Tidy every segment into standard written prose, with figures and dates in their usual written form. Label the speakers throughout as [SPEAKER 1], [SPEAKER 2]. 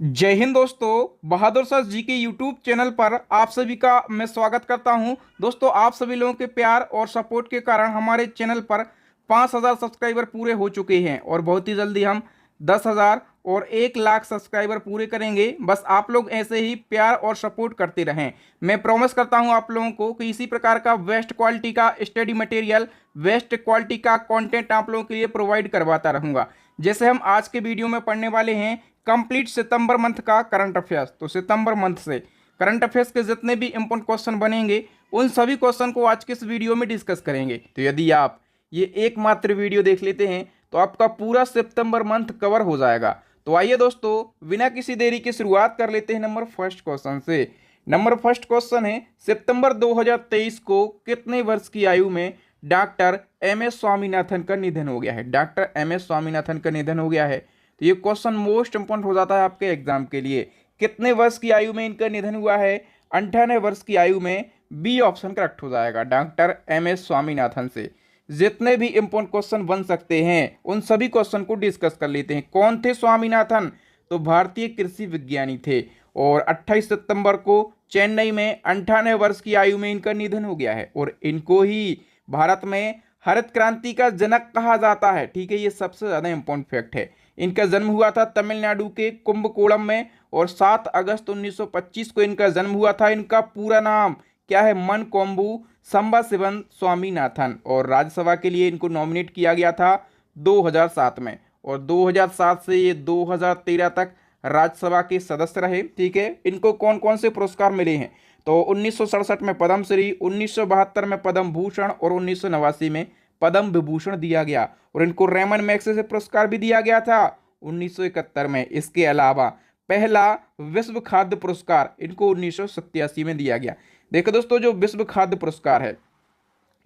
[SPEAKER 1] जय हिंद दोस्तों, बहादुर सर जी के यूट्यूब चैनल पर आप सभी का मैं स्वागत करता हूं। दोस्तों, आप सभी लोगों के प्यार और सपोर्ट के कारण हमारे चैनल पर 5,000 सब्सक्राइबर पूरे हो चुके हैं और बहुत ही जल्दी हम 10,000 और 1 लाख सब्सक्राइबर पूरे करेंगे। बस आप लोग ऐसे ही प्यार और सपोर्ट करते रहें। मैं प्रॉमिस करता हूं आप लोगों को कि इसी प्रकार का बेस्ट क्वालिटी का स्टडी मटेरियल, बेस्ट क्वालिटी का कंटेंट आप लोगों के लिए प्रोवाइड करवाता रहूंगा। जैसे हम आज के वीडियो में पढ़ने वाले हैं कंप्लीट सितंबर मंथ का करंट अफेयर्स। तो सितंबर मंथ से करंट अफेयर्स के जितने भी इंपॉर्टेंट क्वेश्चन बनेंगे उन सभी क्वेश्चन को आज के इस वीडियो में डिस्कस करेंगे। तो यदि आप ये एकमात्र वीडियो देख लेते हैं तो आपका पूरा सितंबर मंथ कवर हो जाएगा। तो आइए दोस्तों, बिना किसी देरी के शुरुआत कर लेते हैं नंबर फर्स्ट क्वेश्चन से। नंबर फर्स्ट क्वेश्चन है, सितंबर 2023 को कितने वर्ष की आयु में डॉक्टर एम एस स्वामीनाथन का निधन हो गया है? डॉक्टर एम एस स्वामीनाथन का निधन हो गया है। तो ये क्वेश्चन मोस्ट इंपॉर्टेंट हो जाता है आपके एग्जाम के लिए। कितने वर्ष की आयु में इनका निधन हुआ है? 98 वर्ष की आयु में। बी ऑप्शन करेक्ट हो जाएगा, डॉक्टर एम एस स्वामीनाथन से। जितने भी इंपॉर्टेंट क्वेश्चन बन सकते हैं उन सभी क्वेश्चन को डिस्कस कर लेते हैं। कौन थे स्वामीनाथन? तो भारतीय कृषि विज्ञानी थे और 28 सितंबर को चेन्नई में 98 वर्ष की आयु में इनका निधन हो गया है और इनको ही भारत में हरित क्रांति का जनक कहा जाता है। ठीक है, ये सबसे ज्यादा इंपॉर्टेंट फैक्ट है। इनका जन्म हुआ था तमिलनाडु के कुंभकोणम में और 7 अगस्त 1925 को इनका जन्म हुआ था। इनका पूरा नाम क्या है? मनकोम्बु संबशिवन स्वामीनाथन। और राज्यसभा के लिए इनको नॉमिनेट किया गया था 2007 में और 2007 से ये 2013 तक राज्यसभा के सदस्य रहे। ठीक है, इनको कौन कौन से पुरस्कार मिले हैं? तो 1967 में पद्मश्री, 1972 में पद्म भूषण और 1989 में पद्म विभूषण दिया गया और इनको रेमन मैग्सेसे पुरस्कार भी दिया गया था 1971 में। इसके अलावा पहला विश्व खाद्य पुरस्कार इनको 1987 में दिया गया। देखो दोस्तों, जो विश्व खाद्य पुरस्कार है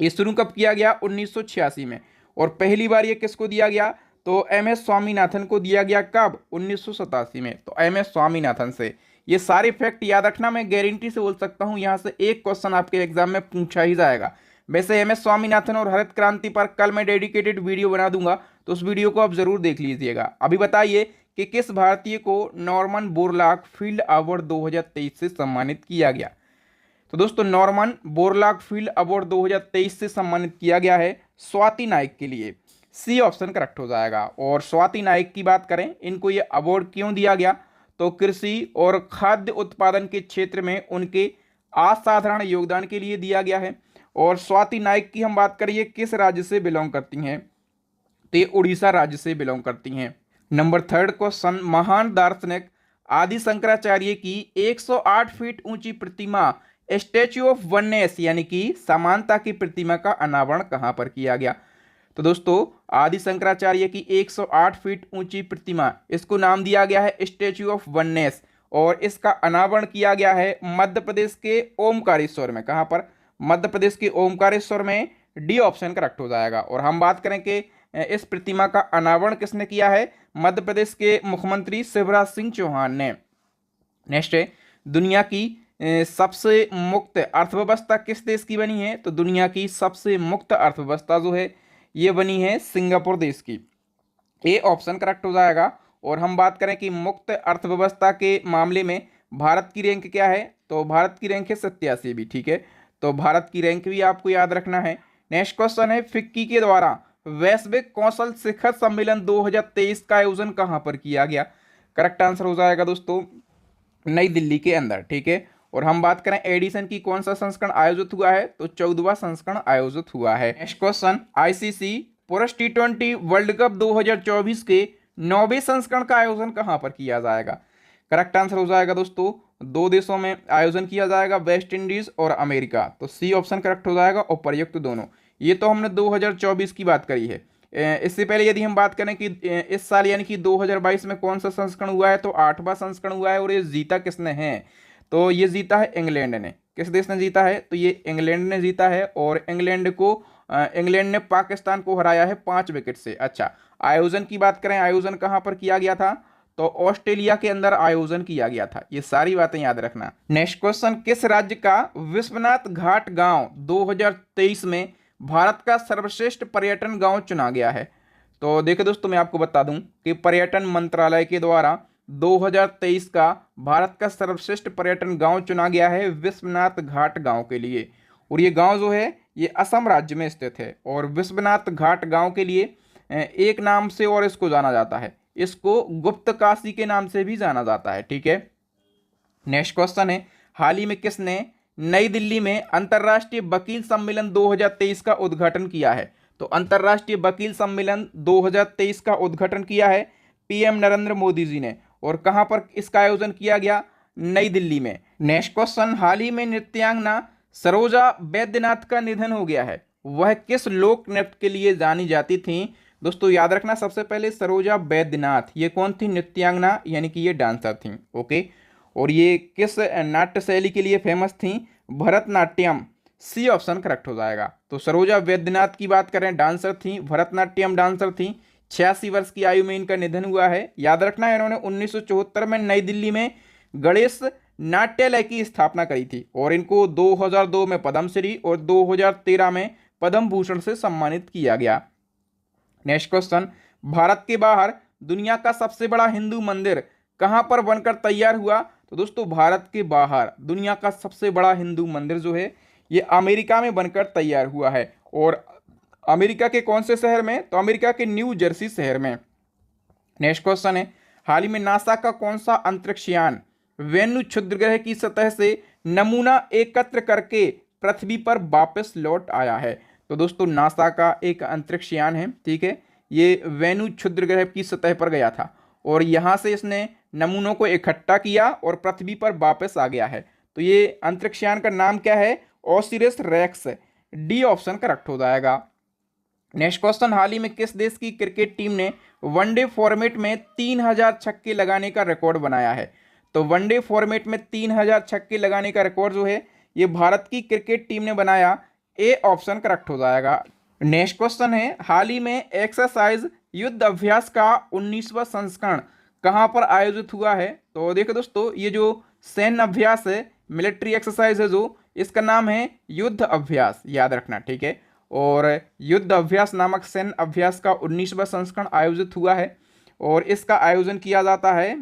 [SPEAKER 1] ये शुरू कब किया गया? 1986 में। और पहली बार ये किसको दिया गया? तो एम एस स्वामीनाथन को दिया गया। कब? 1987 में। तो एम एस स्वामीनाथन से ये सारे फैक्ट याद रखना। मैं गारंटी से बोल सकता हूं यहां से एक क्वेश्चन आपके एग्जाम में पूछा ही जाएगा। वैसे एम एस स्वामीनाथन और हरित क्रांति पर कल मैं डेडिकेटेड वीडियो बना दूंगा, तो उस वीडियो को आप जरूर देख लीजिएगा। अभी बताइए कि किस भारतीय को नॉर्मन बोरलॉग फील्ड अवार्ड 2023 से सम्मानित किया गया? तो दोस्तों, नॉर्मन बोरलॉग फील्ड अवार्ड 2023 से सम्मानित किया गया है स्वाति नाइक के लिए। सी ऑप्शन करेक्ट हो जाएगा। और स्वाति नाइक की बात करें, इनको ये अवार्ड क्यों दिया गया? तो कृषि और खाद्य उत्पादन के क्षेत्र में उनके असाधारण योगदान के लिए दिया गया है। और स्वाति नाइक की हम बात करिए किस राज्य से बिलोंग करती हैं? तो ये उड़ीसा राज्य से बिलोंग करती हैं। नंबर थर्ड क्वेश्चन, महान दार्शनिक आदि शंकराचार्य की 108 फीट ऊंची प्रतिमा स्टैच्यू ऑफ वननेस यानी कि समानता की प्रतिमा का अनावरण कहां पर किया गया? तो दोस्तों, आदि शंकराचार्य की 108 फीट ऊंची प्रतिमा, इसको नाम दिया गया है स्टैच्यू ऑफ वननेस और इसका अनावरण किया गया है मध्य प्रदेश के ओमकारेश्वर में। कहां पर? मध्य प्रदेश के ओमकारेश्वर में। डी ऑप्शन करेक्ट हो जाएगा। और हम बात करें कि इस प्रतिमा का अनावरण किसने किया है? मध्य प्रदेश के मुख्यमंत्री शिवराज सिंह चौहान ने। नेक्स्ट है, दुनिया की सबसे मुक्त अर्थव्यवस्था किस देश की बनी है? तो दुनिया की सबसे मुक्त अर्थव्यवस्था जो है ये बनी है सिंगापुर देश की। ए ऑप्शन करेक्ट हो जाएगा। और हम बात करें कि मुक्त अर्थव्यवस्था के मामले में भारत की रैंक क्या है? तो भारत की रैंक है 87 भी। ठीक है, तो भारत की रैंक भी आपको याद रखना है। नेक्स्ट क्वेश्चन है, फिक्की के द्वारा वैश्विक कौशल शिखर सम्मेलन 2023 का आयोजन कहां पर किया गया? करेक्ट आंसर हो जाएगा दोस्तों नई दिल्ली के अंदर। ठीक है, और हम बात करें एडिशन की कौन सा संस्करण आयोजित हुआ है? तो 14वां संस्करण आयोजित हुआ है। नेक्स्ट क्वेश्चन, आईसीसी पुरुष टी20 वर्ल्ड कप 2024 के 9वें संस्करण का आयोजन कहां पर किया जाएगा? करेक्ट आंसर हो जाएगा दोस्तों दो देशों में आयोजन किया जाएगा, वेस्ट इंडीज और अमेरिका। तो सी ऑप्शन करेक्ट हो जाएगा और प्रयुक्त दोनों। ये तो हमने 2024 की बात करी है। इससे पहले यदि हम बात करें कि इस साल यानी कि 2022 में कौन सा संस्करण हुआ है? तो 8वां संस्करण हुआ है और ये जीता किसने है? तो ये जीता है इंग्लैंड ने। किस देश ने जीता है? तो ये इंग्लैंड ने जीता है और इंग्लैंड ने पाकिस्तान को हराया है 5 विकेट से। अच्छा, आयोजन की बात करें, आयोजन कहां पर किया गया था? तो ऑस्ट्रेलिया के अंदर आयोजन किया गया था। ये सारी बातें याद रखना। नेक्स्ट क्वेश्चन, किस राज्य का विश्वनाथ घाट गांव 2023 में भारत का सर्वश्रेष्ठ पर्यटन गांव चुना गया है? तो देखो दोस्तों, मैं आपको बता दूं कि पर्यटन मंत्रालय के द्वारा 2023 का भारत का सर्वश्रेष्ठ पर्यटन गांव चुना गया है विश्वनाथ घाट गांव के लिए। और ये गांव जो है ये असम राज्य में स्थित है। और विश्वनाथ घाट गांव के लिए एक नाम से और इसको जाना जाता है, इसको गुप्त काशी के नाम से भी जाना जाता है। ठीक है, नेक्स्ट क्वेश्चन है, हाल ही में किसने नई दिल्ली में अंतर्राष्ट्रीय वकील सम्मेलन 2023 का उद्घाटन किया है? तो अंतर्राष्ट्रीय वकील सम्मेलन 2023 का उद्घाटन किया है पीएम नरेंद्र मोदी जी ने। और कहां पर इसका आयोजन किया गया? नई दिल्ली में। नेक्स्ट क्वेश्चन, हाल ही में नृत्यांगना सरोजा वैद्यनाथ का निधन हो गया है, वह किस लोक नृत्य के लिए जानी जाती थी? दोस्तों याद रखना, सबसे पहले सरोजा वैद्यनाथ ये कौन थी? नृत्यांगना, यानी कि ये डांसर थी। ओके, और ये किस नाट्य शैली के लिए फेमस थी? भरतनाट्यम। सी ऑप्शन करेक्ट हो जाएगा। तो सरोजा वैद्यनाथ की बात करें, डांसर थी, भरतनाट्यम डांसर थी। 86 वर्ष की आयु में इनका निधन हुआ है। याद रखना, इन्होंने 1974 में नई दिल्ली में गणेश नाट्यालय की स्थापना करी थी। और इनको 2002 में पद्मश्री और 2013 में पद्म भूषण से सम्मानित किया गया। नेक्स्ट क्वेश्चन, भारत के बाहर दुनिया का सबसे बड़ा हिंदू मंदिर कहां पर बनकर तैयार हुआ? तो दोस्तों भारत के बाहर दुनिया का सबसे बड़ा हिंदू मंदिर जो है ये अमेरिका में बनकर तैयार हुआ है। और अमेरिका के कौन से शहर में? तो अमेरिका के न्यू जर्सी शहर में। नेक्स्ट क्वेश्चन है, हाल ही में नासा का कौन सा अंतरिक्ष यान वेन्यू क्षुद्र ग्रह की सतह से नमूना एकत्र करके पृथ्वी पर वापस लौट आया है? तो दोस्तों नासा का एक अंतरिक्ष यान है, ठीक है, ये वेन्यू क्षुद्र ग्रह की सतह पर गया था और यहाँ से इसने नमूनों को इकट्ठा किया और पृथ्वी पर वापस आ गया है। तो ये अंतरिक्ष यान का नाम क्या है? Osiris Rex. D option correct हो जाएगा। नेक्स्ट क्वेश्चन, हाल ही में किस देश की क्रिकेट टीम ने वनडे फॉर्मेट में 3000 छक्के लगाने का रिकॉर्ड बनाया है? तो वनडे फॉर्मेट में 3000 छक्के लगाने का रिकॉर्ड जो है ये भारत की क्रिकेट टीम ने बनाया। ए ऑप्शन करेक्ट हो जाएगा। नेक्स्ट क्वेश्चन है, हाल ही में एक्सरसाइज युद्ध अभ्यास का 19वां संस्करण कहां पर आयोजित हुआ है? तो देखो दोस्तों, ये जो सैन्य अभ्यास है, मिलिट्री एक्सरसाइज है जो, इसका नाम है युद्ध अभ्यास, याद रखना, ठीक है। और युद्ध अभ्यास नामक सैन्य अभ्यास का 19वां संस्करण आयोजित हुआ है और इसका आयोजन किया जाता है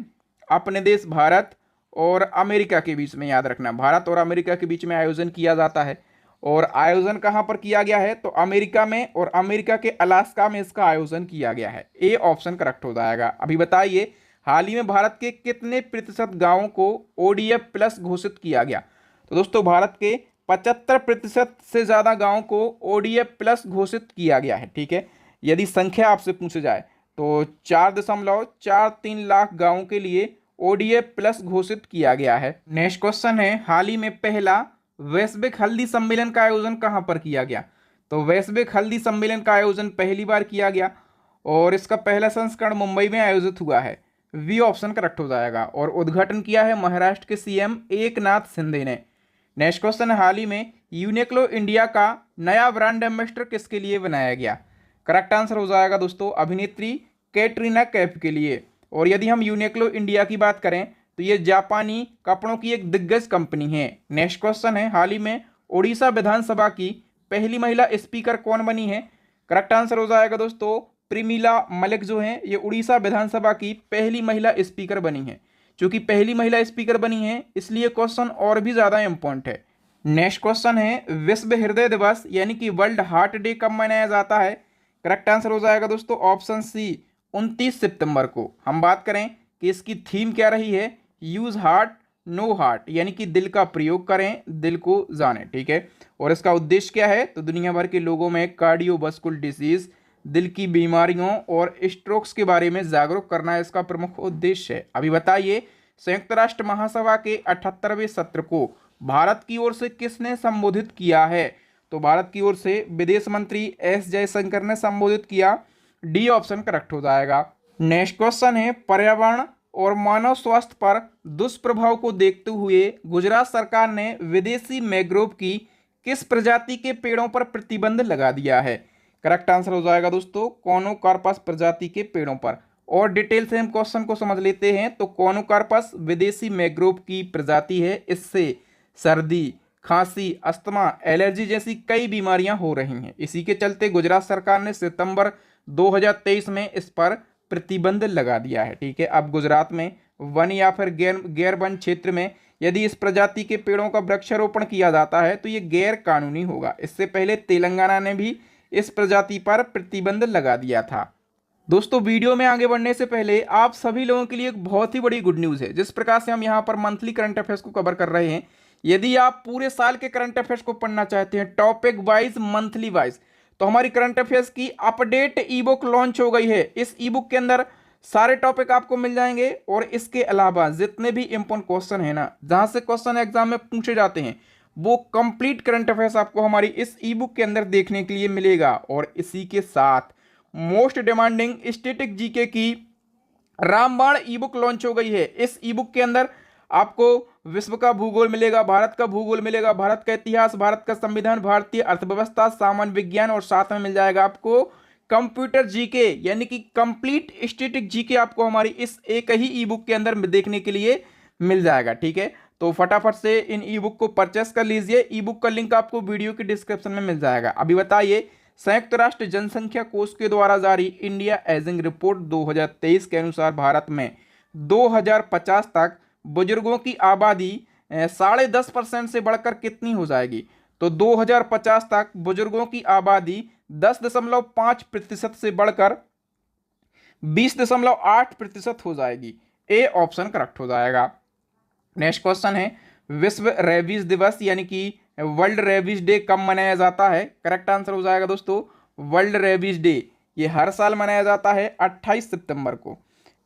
[SPEAKER 1] अपने देश भारत और अमेरिका के बीच में। याद रखना, भारत और अमेरिका के बीच में आयोजन किया जाता है। और आयोजन कहां पर किया गया है? तो अमेरिका में, और अमेरिका के अलास्का में इसका आयोजन किया गया है। ए ऑप्शन करेक्ट हो जाएगा। अभी बताइए, हाल ही में भारत के कितने प्रतिशत गांवों को ओडीएफ प्लस घोषित किया गया? तो दोस्तों भारत के 75% से ज़्यादा गांवों को ओडीएफ प्लस घोषित किया गया है, ठीक है। यदि संख्या आपसे पूछे जाए तो 4.43 लाख गांवों के लिए ओडीएफ प्लस घोषित किया गया है। नेक्स्ट क्वेश्चन है, हाल ही में पहला वैश्विक हल्दी सम्मेलन का आयोजन कहां पर किया गया? तो वैश्विक हल्दी सम्मेलन का आयोजन पहली बार किया गया और इसका पहला संस्करण मुंबई में आयोजित हुआ है। वी ऑप्शन करेक्ट हो जाएगा। और उद्घाटन किया है महाराष्ट्र के सीएम एकनाथ शिंदे ने। नेक्स्ट क्वेश्चन है, हाल ही में यूनिक्लो इंडिया का नया ब्रांड एम्बेसडर किसके लिए बनाया गया? करेक्ट आंसर हो जाएगा दोस्तों अभिनेत्री कैटरीना कैफ के लिए। और यदि हम यूनिक्लो इंडिया की बात करें तो ये जापानी कपड़ों की एक दिग्गज कंपनी है। नेक्स्ट क्वेश्चन है, हाल ही में ओडिशा विधानसभा की पहली महिला स्पीकर कौन बनी है? करेक्ट आंसर हो जाएगा दोस्तों प्रिमिला मलिक जो है ये उड़ीसा विधानसभा की पहली महिला स्पीकर बनी है। चूंकि पहली महिला स्पीकर बनी है इसलिए क्वेश्चन और भी ज़्यादा इंपॉर्टेंट है। नेक्स्ट क्वेश्चन है, विश्व हृदय दिवस यानी कि वर्ल्ड हार्ट डे कब मनाया जाता है? करेक्ट आंसर हो जाएगा दोस्तों ऑप्शन सी 29 सितंबर को। हम बात करें कि इसकी थीम क्या रही है, यूज हार्ट नो हार्ट, यानी कि दिल का प्रयोग करें, दिल को जाने, ठीक है। और इसका उद्देश्य क्या है? तो दुनिया भर के लोगों में कार्डियोवास्कुलर डिसीज, दिल की बीमारियों और स्ट्रोक्स के बारे में जागरूक करना इसका प्रमुख उद्देश्य है। अभी बताइए, संयुक्त राष्ट्र महासभा के 78वें सत्र को भारत की ओर से किसने संबोधित किया है? तो भारत की ओर से विदेश मंत्री एस जयशंकर ने संबोधित किया। डी ऑप्शन करेक्ट हो जाएगा। नेक्स्ट क्वेश्चन है, पर्यावरण और मानव स्वास्थ्य पर दुष्प्रभाव को देखते हुए गुजरात सरकार ने विदेशी मैंग्रोव की किस प्रजाति के पेड़ों पर प्रतिबंध लगा दिया है? करेक्ट आंसर हो जाएगा दोस्तों कोनोकार्पस प्रजाति के पेड़ों पर। और डिटेल से हम क्वेश्चन को समझ लेते हैं। तो कोनोकार्पस विदेशी मैंग्रोव की प्रजाति है, इससे सर्दी, खांसी, अस्थमा, एलर्जी जैसी कई बीमारियां हो रही हैं। इसी के चलते गुजरात सरकार ने सितंबर 2023 में इस पर प्रतिबंध लगा दिया है, ठीक है। अब गुजरात में वन या फिर गैर वन क्षेत्र में यदि इस प्रजाति के पेड़ों का वृक्षारोपण किया जाता है तो ये गैर कानूनी होगा। इससे पहले तेलंगाना ने भी इस प्रजाति पर प्रतिबंध लगा दिया था। दोस्तों, वीडियो में आगे बढ़ने से पहले आप सभी लोगों के लिए एक बहुत ही बड़ी गुड न्यूज़ है। जिस प्रकार से हम यहाँ पर मंथली करंट अफेयर्स को कवर कर रहे हैं, यदि आप पूरे साल के करंट अफेयर्स को पढ़ना चाहते हैं टॉपिक वाइज, मंथली वाइज, तो हमारी करंट अफेयर्स की अपडेट ई बुक लॉन्च हो गई है। इस ई बुक के अंदर सारे टॉपिक आपको मिल जाएंगे और इसके अलावा जितने भी इंपॉर्टेंट क्वेश्चन है ना, जहां से क्वेश्चन एग्जाम में पूछे जाते हैं, वो कंप्लीट करंट अफेयर्स आपको हमारी इस ई बुक के अंदर देखने के लिए मिलेगा। और इसी के साथ मोस्ट डिमांडिंग स्टैटिक जीके की रामबाण ई बुक लॉन्च हो गई है। इस ई बुक के अंदर आपको विश्व का भूगोल मिलेगा, भारत का भूगोल मिलेगा, भारत का इतिहास, भारत का संविधान, भारतीय अर्थव्यवस्था, सामान्य विज्ञान और साथ में मिल जाएगा आपको कंप्यूटर जीके, यानी कि कंप्लीट स्टैटिक जीके आपको हमारी इस एक ही ई बुक के अंदर देखने के लिए मिल जाएगा। ठीक है, तो फटाफट से इन ई बुक को परचेस कर लीजिए। ई बुक का लिंक आपको वीडियो के डिस्क्रिप्शन में मिल जाएगा। अभी बताइए, संयुक्त राष्ट्र जनसंख्या कोष के द्वारा जारी इंडिया एजिंग रिपोर्ट 2023 के अनुसार भारत में 2050 तक बुजुर्गों की आबादी 10.5% से बढ़कर कितनी हो जाएगी? तो 2050 तक बुजुर्गों की आबादी 10.5% से बढ़कर 20.8% हो जाएगी। ए ऑप्शन करेक्ट हो जाएगा। नेक्स्ट क्वेश्चन है, विश्व रेबीज दिवस यानी कि वर्ल्ड रेबीज डे कब मनाया जाता है? करेक्ट आंसर हो जाएगा दोस्तों, वर्ल्ड रेबीज डे ये हर साल मनाया जाता है 28 सितंबर को।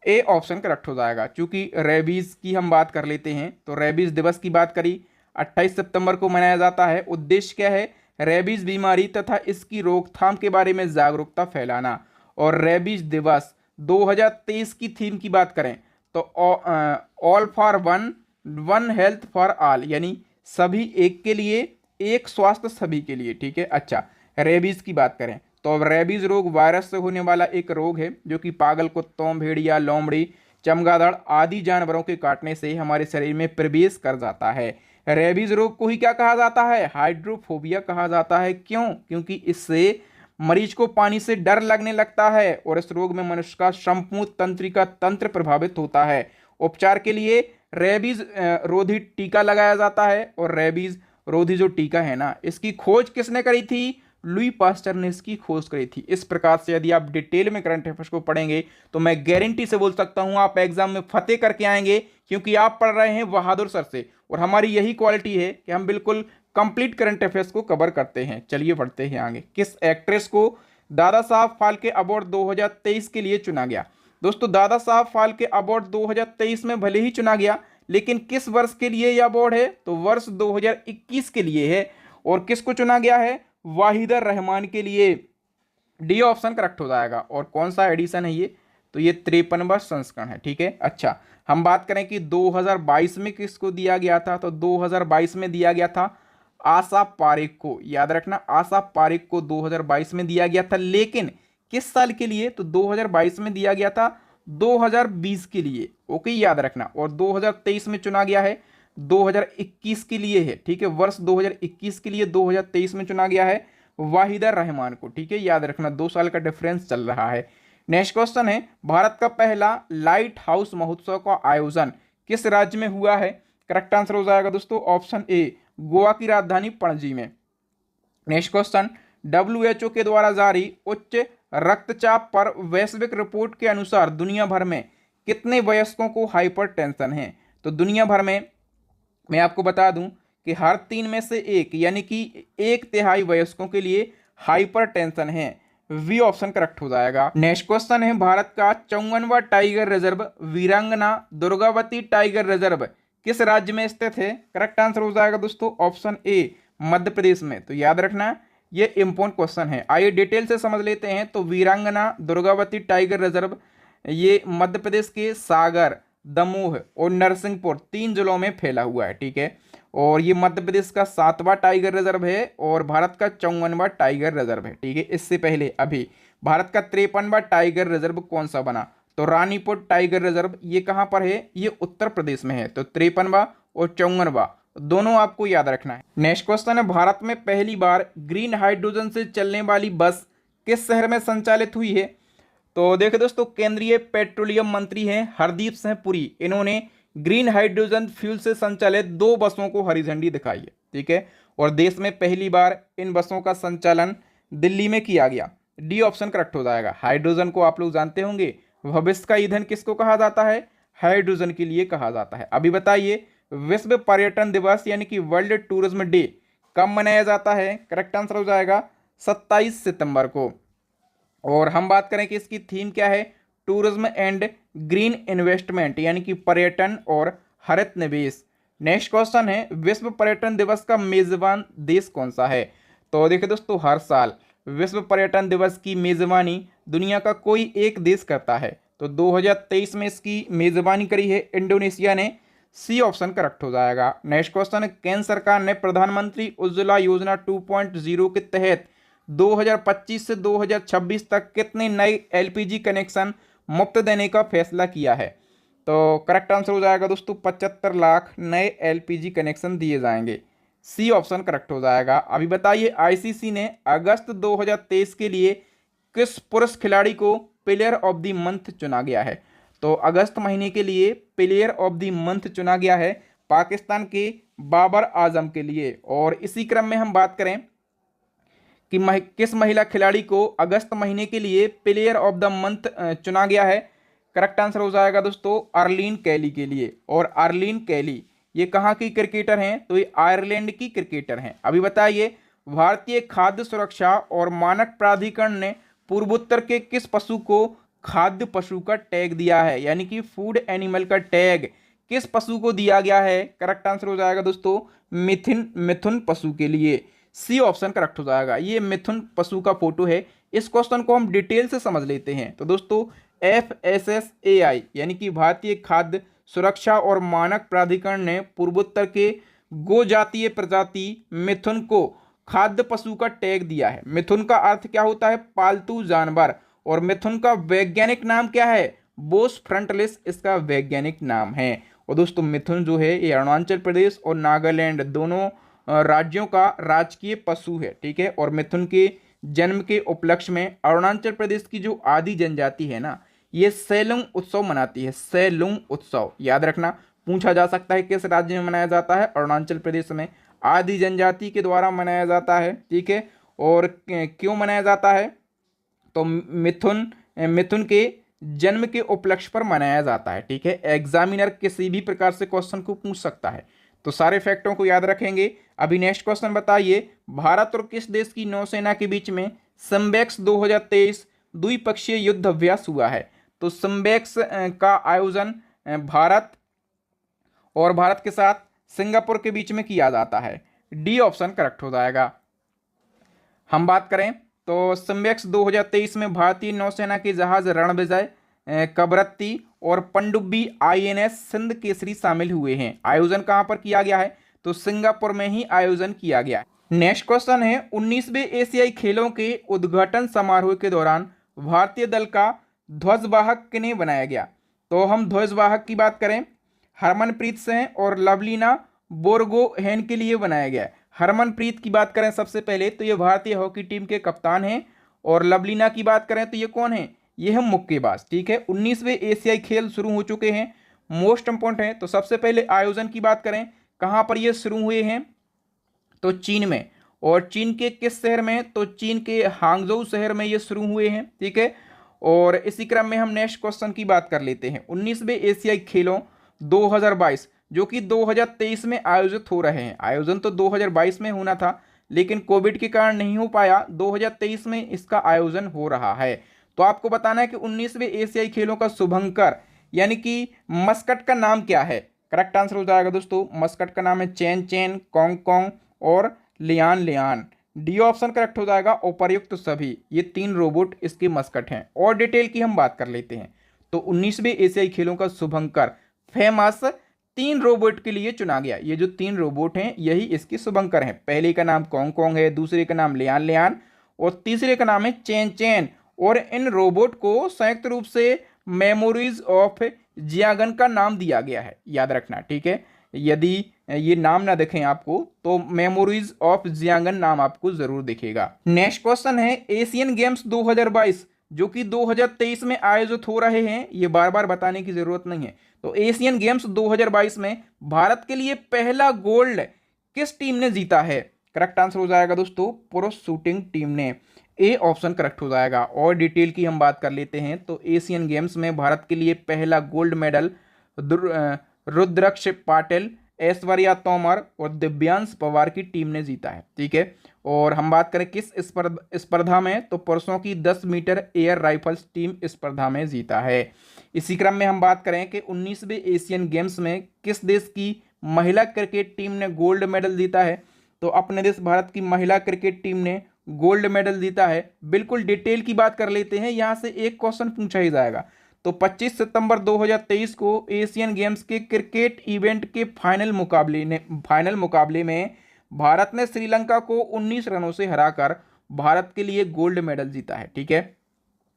[SPEAKER 1] ए ऑप्शन करेक्ट हो जाएगा। चूंकि रेबीज की हम बात कर लेते हैं तो रेबीज दिवस की बात करी, 28 सितंबर को मनाया जाता है। उद्देश्य क्या है? रेबीज बीमारी तथा इसकी रोकथाम के बारे में जागरूकता फैलाना। और रेबीज दिवस 2023 की थीम की बात करें तो all for one, one health for all, यानी सभी एक के लिए, एक स्वास्थ्य सभी के लिए। ठीक है, अच्छा, रेबीज की बात करें तो अब रेबीज रोग वायरस से होने वाला एक रोग है जो कि पागल कुत्तों, भेड़िया, लोमड़ी, चमगादड़ आदि जानवरों के काटने से हमारे शरीर में प्रवेश कर जाता है। रेबीज रोग को ही क्या कहा जाता है? हाइड्रोफोबिया कहा जाता है। क्यों? क्योंकि इससे मरीज को पानी से डर लगने लगता है और इस रोग में मनुष्य का संपूर्ण तंत्रिका तंत्र प्रभावित होता है। उपचार के लिए रेबीज रोधी टीका लगाया जाता है। और रेबीज रोधी जो टीका है ना, इसकी खोज किसने करी थी? लुई पास्टर ने इसकी खोज करी थी। इस प्रकार से यदि आप डिटेल में करंट अफेयर्स को पढ़ेंगे तो मैं गारंटी से बोल सकता हूं आप एग्जाम में फतेह करके आएंगे, क्योंकि आप पढ़ रहे हैं बहादुर सर से और हमारी यही क्वालिटी है कि हम बिल्कुल कंप्लीट करंट अफेयर्स को कवर करते हैं। चलिए बढ़ते हैं आगे। किस एक्ट्रेस को दादा साहब फाल्के अवार्ड 2023 के लिए चुना गया? दोस्तों, दादा साहब फाल्के अवार्ड 2023 में भले ही चुना गया, लेकिन किस वर्ष के लिए यह अवार्ड है? तो वर्ष 2021 के लिए है। और किसको चुना गया है? वाहिदा रहमान के लिए। डी ऑप्शन करेक्ट हो जाएगा। और कौन सा एडिशन है ये? तो ये 53वां संस्करण है। ठीक है, अच्छा, हम बात करें कि 2022 में किसको दिया गया था? तो 2022 में दिया गया था आशा पारेख को। याद रखना, आशा पारेख को 2022 में दिया गया था, लेकिन किस साल के लिए? तो 2022 में दिया गया था 2020 के लिए। ओके, याद रखना। और 2023 में चुना गया है 2021 के लिए है। ठीक है, वर्ष 2021 के लिए 2023 में चुना गया है वाहिदा रहमान को। ठीक है, याद रखना, 2 साल का डिफरेंस चल रहा है। नेक्स्ट क्वेश्चन है, भारत का पहला लाइट हाउस महोत्सव का आयोजन किस राज्य में हुआ है? करेक्ट आंसर हो जाएगा दोस्तों ऑप्शन ए, गोवा की राजधानी पणजी में। नेक्स्ट क्वेश्चन, WHO के द्वारा जारी उच्च रक्तचाप पर वैश्विक रिपोर्ट के अनुसार दुनिया भर में कितने वयस्कों को हाइपरटेंशन है? तो दुनिया भर में मैं आपको बता दूं कि हर 3 में से 1 यानी कि 1/3 वयस्कों के लिए हाइपरटेंशन है। वी ऑप्शन करेक्ट हो जाएगा। नेक्स्ट क्वेश्चन है, भारत का 54वां टाइगर रिजर्व वीरांगना दुर्गावती टाइगर रिजर्व किस राज्य में स्थित है? करेक्ट आंसर हो जाएगा दोस्तों ऑप्शन ए, मध्य प्रदेश में। तो याद रखना, ये इंपॉर्टेंट क्वेश्चन है। आइए डिटेल से समझ लेते हैं। तो वीरांगना दुर्गावती टाइगर रिजर्व ये मध्य प्रदेश के सागर, दमोह और नरसिंहपुर 3 जिलों में फैला हुआ है। ठीक है, और ये मध्य प्रदेश का 7वां टाइगर रिजर्व है और भारत का 54वां टाइगर रिजर्व है। ठीक है, इससे पहले अभी भारत का 53वां टाइगर रिजर्व कौन सा बना? तो रानीपुर टाइगर रिजर्व ये कहाँ पर है? ये उत्तर प्रदेश में है। तो 53वां और 54वां दोनों आपको याद रखना है। नेक्स्ट क्वेश्चन है, भारत में पहली बार ग्रीन हाइड्रोजन से चलने वाली बस किस शहर में संचालित हुई है? तो देखिए दोस्तों, केंद्रीय पेट्रोलियम मंत्री हैं हरदीप सिंह पुरी, इन्होंने ग्रीन हाइड्रोजन फ्यूल से संचालित 2 बसों को हरी झंडी दिखाई है। ठीक है, और देश में पहली बार इन बसों का संचालन दिल्ली में किया गया। डी ऑप्शन करेक्ट हो जाएगा। हाइड्रोजन को आप लोग जानते होंगे, भविष्य का ईंधन किसको कहा जाता है? हाइड्रोजन के लिए कहा जाता है। अभी बताइए, विश्व पर्यटन दिवस यानी कि वर्ल्ड टूरिज्म डे कब मनाया जाता है? करेक्ट आंसर हो जाएगा 27 सितंबर को। और हम बात करें कि इसकी थीम क्या है? टूरिज्म एंड ग्रीन इन्वेस्टमेंट, यानी कि पर्यटन और हरित निवेश। नेक्स्ट क्वेश्चन है, विश्व पर्यटन दिवस का मेजबान देश कौन सा है? तो देखिए दोस्तों, हर साल विश्व पर्यटन दिवस की मेजबानी दुनिया का कोई एक देश करता है। तो 2023 में इसकी मेजबानी करी है इंडोनेशिया ने। सी ऑप्शन करेक्ट हो जाएगा। नेक्स्ट क्वेश्चन है, केंद्र सरकार ने प्रधानमंत्री उज्ज्वला योजना 2.0 के तहत 2025 से 2026 तक कितने नए एलपीजी कनेक्शन मुफ्त देने का फैसला किया है? तो करेक्ट आंसर हो जाएगा दोस्तों 75 लाख नए एलपीजी कनेक्शन दिए जाएंगे। सी ऑप्शन करेक्ट हो जाएगा। अभी बताइए, आईसीसी ने अगस्त 2023 के लिए किस पुरुष खिलाड़ी को प्लेयर ऑफ द मंथ चुना गया है? तो अगस्त महीने के लिए प्लेयर ऑफ द मंथ चुना गया है पाकिस्तान के बाबर आजम के लिए। और इसी क्रम में हम बात करें कि किस महिला खिलाड़ी को अगस्त महीने के लिए प्लेयर ऑफ द मंथ चुना गया है? करेक्ट आंसर हो जाएगा दोस्तों आर्लीन कैली के लिए। और आर्लीन कैली ये कहाँ की क्रिकेटर हैं? तो ये आयरलैंड की क्रिकेटर हैं। अभी बताइए, भारतीय खाद्य सुरक्षा और मानक प्राधिकरण ने पूर्वोत्तर के किस पशु को खाद्य पशु का टैग दिया है? यानी कि फूड एनिमल का टैग किस पशु को दिया गया है? करेक्ट आंसर हो जाएगा दोस्तों मिथुन पशु के लिए। सी ऑप्शन करेक्ट हो जाएगा। ये मिथुन पशु का फोटो है। इस क्वेश्चन को हम डिटेल से समझ लेते हैं। तो दोस्तों, FSSAI यानी कि भारतीय खाद्य सुरक्षा और मानक प्राधिकरण ने पूर्वोत्तर के गो जातीय प्रजाति मिथुन को खाद्य पशु का टैग दिया है। मिथुन का अर्थ क्या होता है? पालतू जानवर। और मिथुन का वैज्ञानिक नाम क्या है? बोस फ्रंटलिस इसका वैज्ञानिक नाम है। और दोस्तों, मिथुन जो है ये अरुणाचल प्रदेश और नागालैंड दोनों राज्यों का राजकीय पशु है। ठीक है, और मिथुन के जन्म के उपलक्ष्य में अरुणाचल प्रदेश की जो आदि जनजाति है ना, ये सैलुंग उत्सव मनाती है। सैलुंग उत्सव याद रखना, पूछा जा सकता है किस राज्य में मनाया जाता है? अरुणाचल प्रदेश में आदि जनजाति के द्वारा मनाया जाता है। ठीक है, और क्यों मनाया जाता है? तो मिथुन के जन्म के उपलक्ष्य पर मनाया जाता है। ठीक है, एग्जामिनर किसी भी प्रकार से क्वेश्चन को पूछ सकता है, तो सारे फैक्टों को याद रखेंगे। अभी नेक्स्ट क्वेश्चन बताइए, भारत और किस देश की नौसेना के बीच में समबैक्स 2023 द्विपक्षीय युद्ध अभ्यास हुआ है? तो समबैक्स का आयोजन भारत के साथ सिंगापुर के बीच में किया जाता है। डी ऑप्शन करेक्ट हो जाएगा। हम बात करें तो समबैक्स 2023 में भारतीय नौसेना के जहाज रणविजय, कवरत्ती और पनडुब्बी INS सिंध केसरी शामिल हुए हैं। आयोजन कहां पर किया गया है? तो सिंगापुर में ही आयोजन किया गया है। नेक्स्ट क्वेश्चन है, 19वें एशियाई खेलों के उद्घाटन समारोह के दौरान भारतीय दल का ध्वजवाहक किन्हें बनाया गया? तो हम ध्वजवाहक की बात करें, हरमनप्रीत सिंह और लवलीना बोरगोहेन के लिए बनाया गया है। हरमनप्रीत की बात करें सबसे पहले तो ये भारतीय हॉकी टीम के कप्तान हैं। और लवलीना की बात करें तो ये कौन है? ये है मुक्केबाज। ठीक है, 19वें एशियाई खेल शुरू हो चुके हैं, मोस्ट इंपॉर्टेंट है। तो सबसे पहले आयोजन की बात करें, कहाँ पर ये शुरू हुए हैं? तो चीन में। और चीन के किस शहर में? तो चीन के हांगझोउ शहर में ये शुरू हुए हैं। ठीक है, और इसी क्रम में हम नेक्स्ट क्वेश्चन की बात कर लेते हैं। 19वें एशियाई खेलों 2022 जो कि 2023 में आयोजित हो रहे हैं। आयोजन तो 2022 में होना था, लेकिन कोविड के कारण नहीं हो पाया। 2023 में इसका आयोजन हो रहा है। तो आपको बताना है कि 19वें एशियाई खेलों का शुभंकर यानी कि मस्कट का नाम क्या है? करेक्ट आंसर हो जाएगा दोस्तों, मस्कट का नाम है चैन चैन, कॉन्ग कॉन्ग और Lian Lian. D option correct हो जाएगा। उपर्युक्त सभी ये 3 रोबोट इसके मस्कट हैं। और डिटेल की हम बात कर लेते हैं। तो 19वें एशियाई खेलों का शुभंकर फेमस 3 रोबोट के लिए चुना गया। ये जो 3 रोबोट हैं यही इसके शुभंकर हैं। पहले का नाम कॉन्ग कॉन्ग है, दूसरे का नाम लियान लियान और तीसरे का नाम है चैन चैन। और इन रोबोट को संयुक्त रूप से मेमोरीज ऑफ जियागन का नाम दिया गया है, याद रखना। ठीक है, यदि ये नाम ना दिखें आपको तो मेमोरीज ऑफ जियागन नाम आपको जरूर दिखेगा। नेक्स्ट क्वेश्चन है, एशियन गेम्स 2022 जो कि 2023 में आयोजित हो रहे हैं, ये बार बार बताने की जरूरत नहीं है। तो एशियन गेम्स 2022 में भारत के लिए पहला गोल्ड किस टीम ने जीता है? करेक्ट आंसर हो जाएगा दोस्तों पुरुष शूटिंग टीम ने। ए ऑप्शन करेक्ट हो जाएगा। और डिटेल की हम बात कर लेते हैं तो एशियन गेम्स में भारत के लिए पहला गोल्ड मेडल रुद्रक्ष पाटिल, ऐश्वर्या तोमर और दिव्यांश पवार की टीम ने जीता है। ठीक है, और हम बात करें किस स्पर्धा में, तो पुरुषों की 10 मीटर एयर राइफल्स टीम स्पर्धा में जीता है। इसी क्रम में हम बात करें कि 19वें एशियन गेम्स में किस देश की महिला क्रिकेट टीम ने गोल्ड मेडल जीता है? तो अपने देश भारत की महिला क्रिकेट टीम ने गोल्ड मेडल जीता है। बिल्कुल डिटेल की बात कर लेते हैं, यहां से एक क्वेश्चन पूछा ही जाएगा। तो 25 सितंबर 2023 को एशियन गेम्स के क्रिकेट इवेंट के फाइनल मुकाबले में भारत ने श्रीलंका को 19 रनों से हराकर भारत के लिए गोल्ड मेडल जीता है। ठीक है,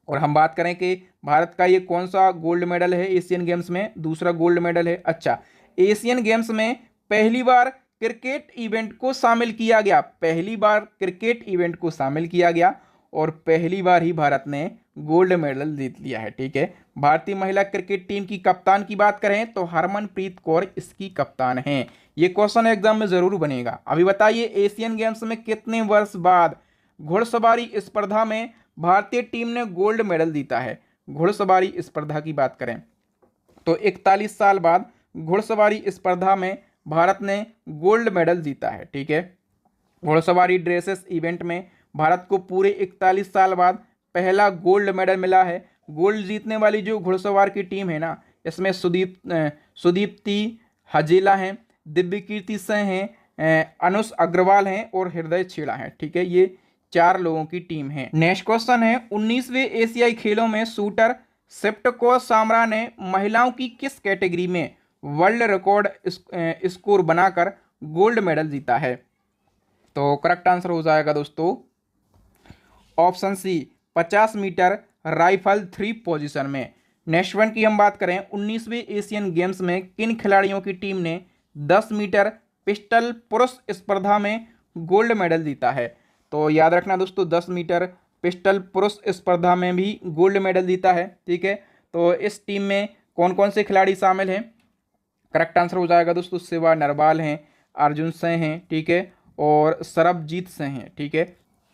[SPEAKER 1] और हम बात करें कि भारत का ये कौन सा गोल्ड मेडल है एशियन गेम्स में? दूसरा गोल्ड मेडल है। अच्छा, एशियन गेम्स में पहली बार क्रिकेट इवेंट को शामिल किया गया, पहली बार क्रिकेट इवेंट को शामिल किया गया और पहली बार ही भारत ने गोल्ड मेडल जीत लिया है। ठीक है, भारतीय महिला क्रिकेट टीम की कप्तान की बात करें तो हरमनप्रीत कौर इसकी कप्तान हैं। ये क्वेश्चन एग्जाम में जरूर बनेगा। अभी बताइए एशियन गेम्स में कितने वर्ष बाद घुड़सवारी स्पर्धा में भारतीय टीम ने गोल्ड मेडल जीता है? घुड़सवारी स्पर्धा की बात करें तो 41 साल बाद घुड़सवारी स्पर्धा में भारत ने गोल्ड मेडल जीता है। ठीक है, घुड़सवारी ड्रेसेस इवेंट में भारत को पूरे 41 साल बाद पहला गोल्ड मेडल मिला है। गोल्ड जीतने वाली जो घुड़सवार की टीम है ना, इसमें सुदीप्ति हजेला हैं, दिव्यकीर्ति सिंह हैं, अनुष अग्रवाल हैं और हृदय छेड़ा हैं। ठीक है, ये 4 लोगों की टीम है। नेक्स्ट क्वेश्चन है 19वें एशियाई खेलों में शूटर सेप्टको सामरा ने महिलाओं की किस कैटेगरी में वर्ल्ड रिकॉर्ड स्कोर बनाकर गोल्ड मेडल जीता है? तो करेक्ट आंसर हो जाएगा दोस्तों option C 50 metre rifle 3 position में। नेक्स्ट वन की हम बात करें 19वें एशियन गेम्स में किन खिलाड़ियों की टीम ने 10 मीटर पिस्टल पुरुष स्पर्धा में गोल्ड मेडल जीता है? तो याद रखना दोस्तों 10 मीटर पिस्टल पुरुष स्पर्धा में भी गोल्ड मेडल जीता है। ठीक है, तो इस टीम में कौन कौन से खिलाड़ी शामिल हैं? करेक्ट आंसर हो जाएगा दोस्तों शिवा नरवाल हैं, अर्जुन सिंह हैं, ठीक है, और सरबजीत सिंह हैं। ठीक है,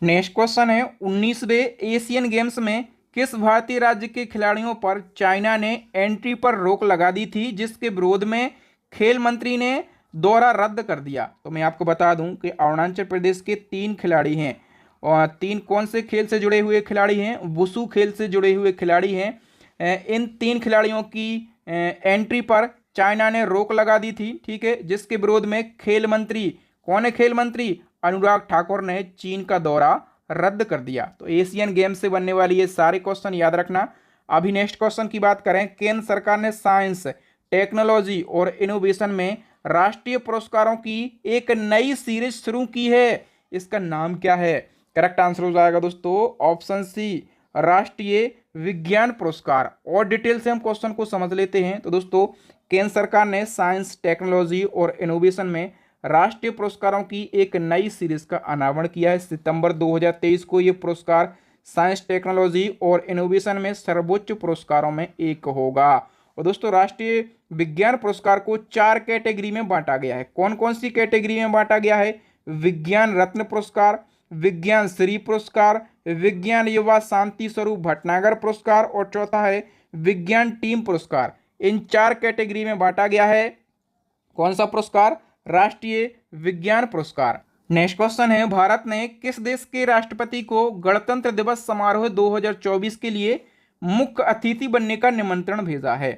[SPEAKER 1] नेक्स्ट क्वेश्चन है 19वें एशियन गेम्स में किस भारतीय राज्य के खिलाड़ियों पर चाइना ने एंट्री पर रोक लगा दी थी, जिसके विरोध में खेल मंत्री ने दौरा रद्द कर दिया? तो मैं आपको बता दूं कि अरुणाचल प्रदेश के 3 खिलाड़ी हैं और 3 कौन से खेल से जुड़े हुए खिलाड़ी हैं? वुशु खेल से जुड़े हुए खिलाड़ी हैं। इन 3 खिलाड़ियों की एंट्री पर चाइना ने रोक लगा दी थी। ठीक है, जिसके विरोध में खेल मंत्री, कौन है खेल मंत्री? अनुराग ठाकुर ने चीन का दौरा रद्द कर दिया। तो एशियन गेम से बनने वाली ये सारे क्वेश्चन याद रखना। अभी नेक्स्ट क्वेश्चन की बात करें, केंद्र सरकार ने साइंस, टेक्नोलॉजी और इनोवेशन में राष्ट्रीय पुरस्कारों की एक नई सीरीज शुरू की है, इसका नाम क्या है? करेक्ट आंसर हो जाएगा दोस्तों ऑप्शन सी राष्ट्रीय विज्ञान पुरस्कार। और डिटेल से हम क्वेश्चन को समझ लेते हैं। तो दोस्तों केंद्र सरकार ने साइंस, टेक्नोलॉजी और इनोवेशन में राष्ट्रीय पुरस्कारों की एक नई सीरीज का अनावरण किया है। सितंबर 2023 को ये पुरस्कार साइंस, टेक्नोलॉजी और इनोवेशन में सर्वोच्च पुरस्कारों में एक होगा। और दोस्तों राष्ट्रीय विज्ञान पुरस्कार को 4 कैटेगरी में बांटा गया है। कौन कौन सी कैटेगरी में बांटा गया है? विज्ञान रत्न पुरस्कार, विज्ञान श्री पुरस्कार, विज्ञान युवा शांति स्वरूप भटनागर पुरस्कार और चौथा है विज्ञान टीम पुरस्कार। इन 4 कैटेगरी में बांटा गया है। कौन सा पुरस्कार? राष्ट्रीय विज्ञान पुरस्कार। नेक्स्ट क्वेश्चन है, भारत ने किस देश के राष्ट्रपति को गणतंत्र दिवस समारोह 2024 के लिए मुख्य अतिथि बनने का निमंत्रण भेजा है?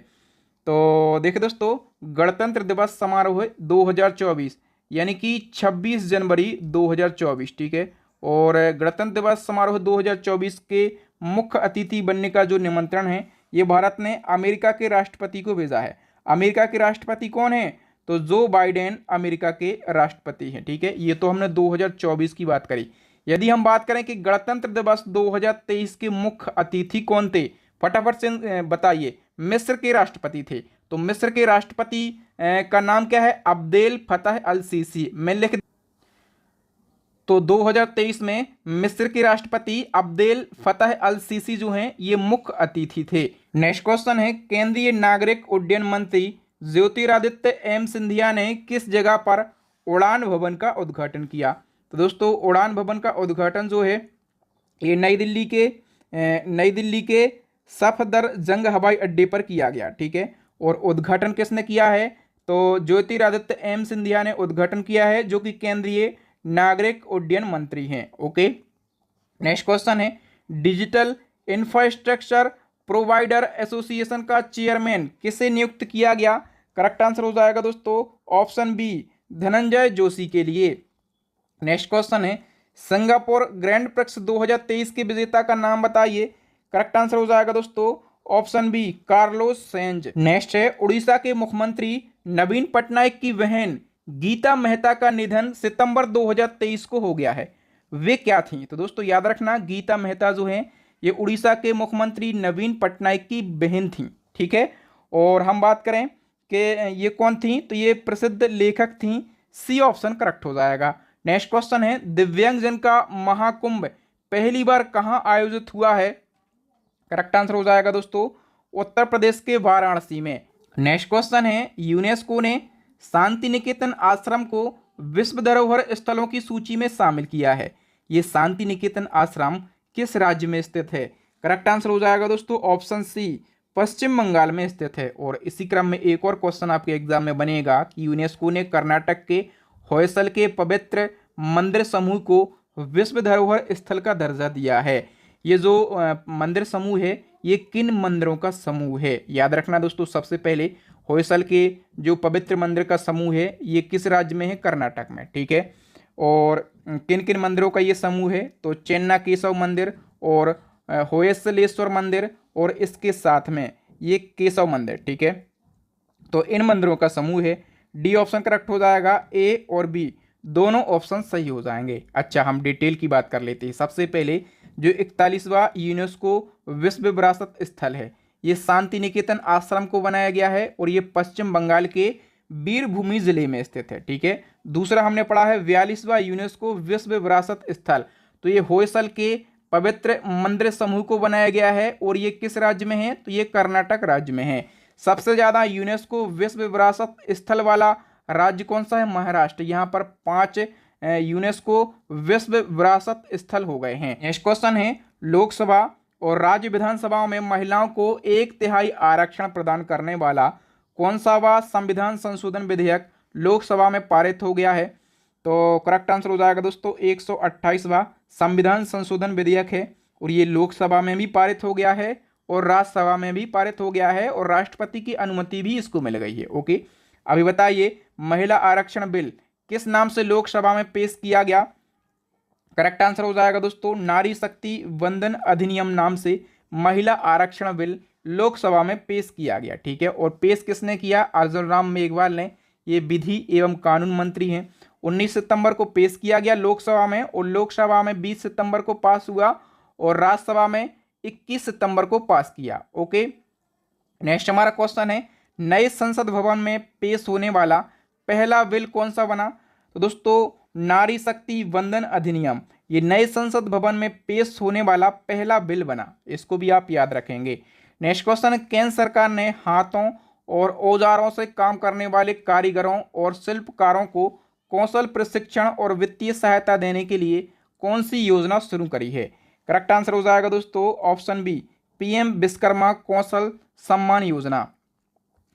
[SPEAKER 1] तो देखिए दोस्तों गणतंत्र दिवस समारोह 2024 यानी कि 26 जनवरी 2024, ठीक है, और गणतंत्र दिवस समारोह 2024 के मुख्य अतिथि बनने का जो निमंत्रण है ये भारत ने अमेरिका के राष्ट्रपति को भेजा है। अमेरिका के राष्ट्रपति कौन है? तो जो बाइडेन अमेरिका के राष्ट्रपति हैं। ठीक है, ये तो हमने 2024 की बात करी। यदि हम बात करें कि गणतंत्र दिवस 2023 के मुख्य अतिथि कौन थे, फटाफट से बताइए। मिस्र के राष्ट्रपति थे। तो मिस्र के राष्ट्रपति का नाम क्या है? अब्देल फतह अल सीसी। मैं लिख तो 2023 में मिस्र के राष्ट्रपति अब्देल फतह अल सीसी जो हैं ये मुख्य अतिथि थे। नेक्स्ट क्वेश्चन है, केंद्रीय नागरिक उड्डयन मंत्री ज्योतिरादित्य एम सिंधिया ने किस जगह पर उड़ान भवन का उद्घाटन किया? तो दोस्तों उड़ान भवन का उद्घाटन जो है ये नई दिल्ली के सफदरजंग हवाई अड्डे पर किया गया। ठीक है, और उद्घाटन किसने किया है? तो ज्योतिरादित्य एम सिंधिया ने उद्घाटन किया है, जो कि केंद्रीय नागरिक उड्डयन मंत्री हैं। ओके, नेक्स्ट क्वेश्चन है, डिजिटल इंफ्रास्ट्रक्चर प्रोवाइडर एसोसिएशन का चेयरमैन किसे नियुक्त किया गया? करेक्ट आंसर हो जाएगा दोस्तों ऑप्शन बी, धनंजय जोशी के लिए। नेक्स्ट क्वेश्चन है, सिंगापुर ग्रैंड प्रिक्स 2023 के विजेता का नाम बताइए। करेक्ट आंसर हो जाएगा दोस्तों option B, Carlos Sainz. Next है, उड़ीसा के मुख्यमंत्री नवीन पटनायक की बहन गीता मेहता का निधन सितंबर 2023 को हो गया है। वे क्या थी? तो दोस्तों याद रखना, गीता मेहता जो है ये उड़ीसा के मुख्यमंत्री नवीन पटनायक की बहन थी। ठीक है, और हम बात करें कि ये कौन थी, तो ये प्रसिद्ध लेखक थी। सी ऑप्शन करेक्ट हो जाएगा। नेक्स्ट क्वेश्चन है, दिव्यांगजन का महाकुंभ पहली बार कहाँ आयोजित हुआ है? करेक्ट आंसर हो जाएगा दोस्तों उत्तर प्रदेश के वाराणसी में। नेक्स्ट क्वेश्चन है, यूनेस्को ने शांति निकेतन आश्रम को विश्व धरोहर स्थलों की सूची में शामिल किया है। ये शांति निकेतन आश्रम किस राज्य में स्थित है? करेक्ट आंसर हो जाएगा दोस्तों ऑप्शन सी, पश्चिम बंगाल में स्थित है। और इसी क्रम में एक और क्वेश्चन आपके एग्जाम में बनेगा कि यूनेस्को ने कर्नाटक के होयसल के पवित्र मंदिर समूह को विश्व धरोहर स्थल का दर्जा दिया है। ये जो मंदिर समूह है ये किन मंदिरों का समूह है? याद रखना दोस्तों, सबसे पहले होयसल के जो पवित्र मंदिर का समूह है ये किस राज्य में है? कर्नाटक में। ठीक है, और किन किन मंदिरों का ये समूह है? तो चेन्ना केशव मंदिर और होयसलेश्वर मंदिर और इसके साथ में ये केशव मंदिर। ठीक है, तो इन मंदिरों का समूह है। डी ऑप्शन करेक्ट हो जाएगा, ए और बी दोनों ऑप्शन सही हो जाएंगे। अच्छा, हम डिटेल की बात कर लेते हैं। सबसे पहले जो 41वां यूनेस्को विश्व विरासत स्थल है ये शांति निकेतन आश्रम को बनाया गया है और ये पश्चिम बंगाल के बीरभूमि जिले में स्थित है। ठीक है, दूसरा हमने पढ़ा है 42वां यूनेस्को विश्व विरासत स्थल, तो ये होयसल के पवित्र मंदिर समूह को बनाया गया है और ये किस राज्य में है? तो ये कर्नाटक राज्य में है। सबसे ज्यादा यूनेस्को विश्व विरासत स्थल वाला राज्य कौन सा है? महाराष्ट्र। यहाँ पर 5 यूनेस्को विश्व विरासत स्थल हो गए हैं। नेक्स्ट क्वेश्चन है, लोकसभा और राज्य विधानसभाओं में महिलाओं को 1/3 आरक्षण प्रदान करने वाला कौन सा वा संविधान संशोधन विधेयक लोकसभा में पारित हो गया है? तो करेक्ट आंसर हो जाएगा दोस्तों 128वां संविधान संशोधन विधेयक है और ये लोकसभा में भी पारित हो गया है और राज्यसभा में भी पारित हो गया है और राष्ट्रपति की अनुमति भी इसको मिल गई है। ओके, अभी बताइए महिला आरक्षण बिल किस नाम से लोकसभा में पेश किया गया? करेक्ट आंसर हो जाएगा दोस्तों नारी शक्ति वंदन अधिनियम नाम से महिला आरक्षण बिल लोकसभा में पेश किया गया। ठीक है, और पेश किसने किया? अर्जुन राम मेघवाल ने। ये विधि एवं कानून मंत्री हैं। 19 सितंबर को पेश किया गया लोकसभा में और लोकसभा में 20 सितंबर को पास हुआ और राज्यसभा में 21 सितंबर को पास किया। ओके, नेक्स्ट हमारा क्वेश्चन है, नए संसद भवन में पेश होने वाला पहला बिल कौन सा बना? तो दोस्तों नारी शक्ति वंदन अधिनियम ये नए संसद भवन में पेश होने वाला पहला बिल बना, इसको भी आप याद रखेंगे। नेक्स्ट क्वेश्चन है, केंद्र सरकार ने हाथों और औजारों से काम करने वाले कारीगरों और शिल्पकारों को कौशल प्रशिक्षण और वित्तीय सहायता देने के लिए कौन सी योजना शुरू करी है? करेक्ट आंसर हो जाएगा दोस्तों ऑप्शन बी, पीएम विश्वकर्मा कौशल सम्मान योजना।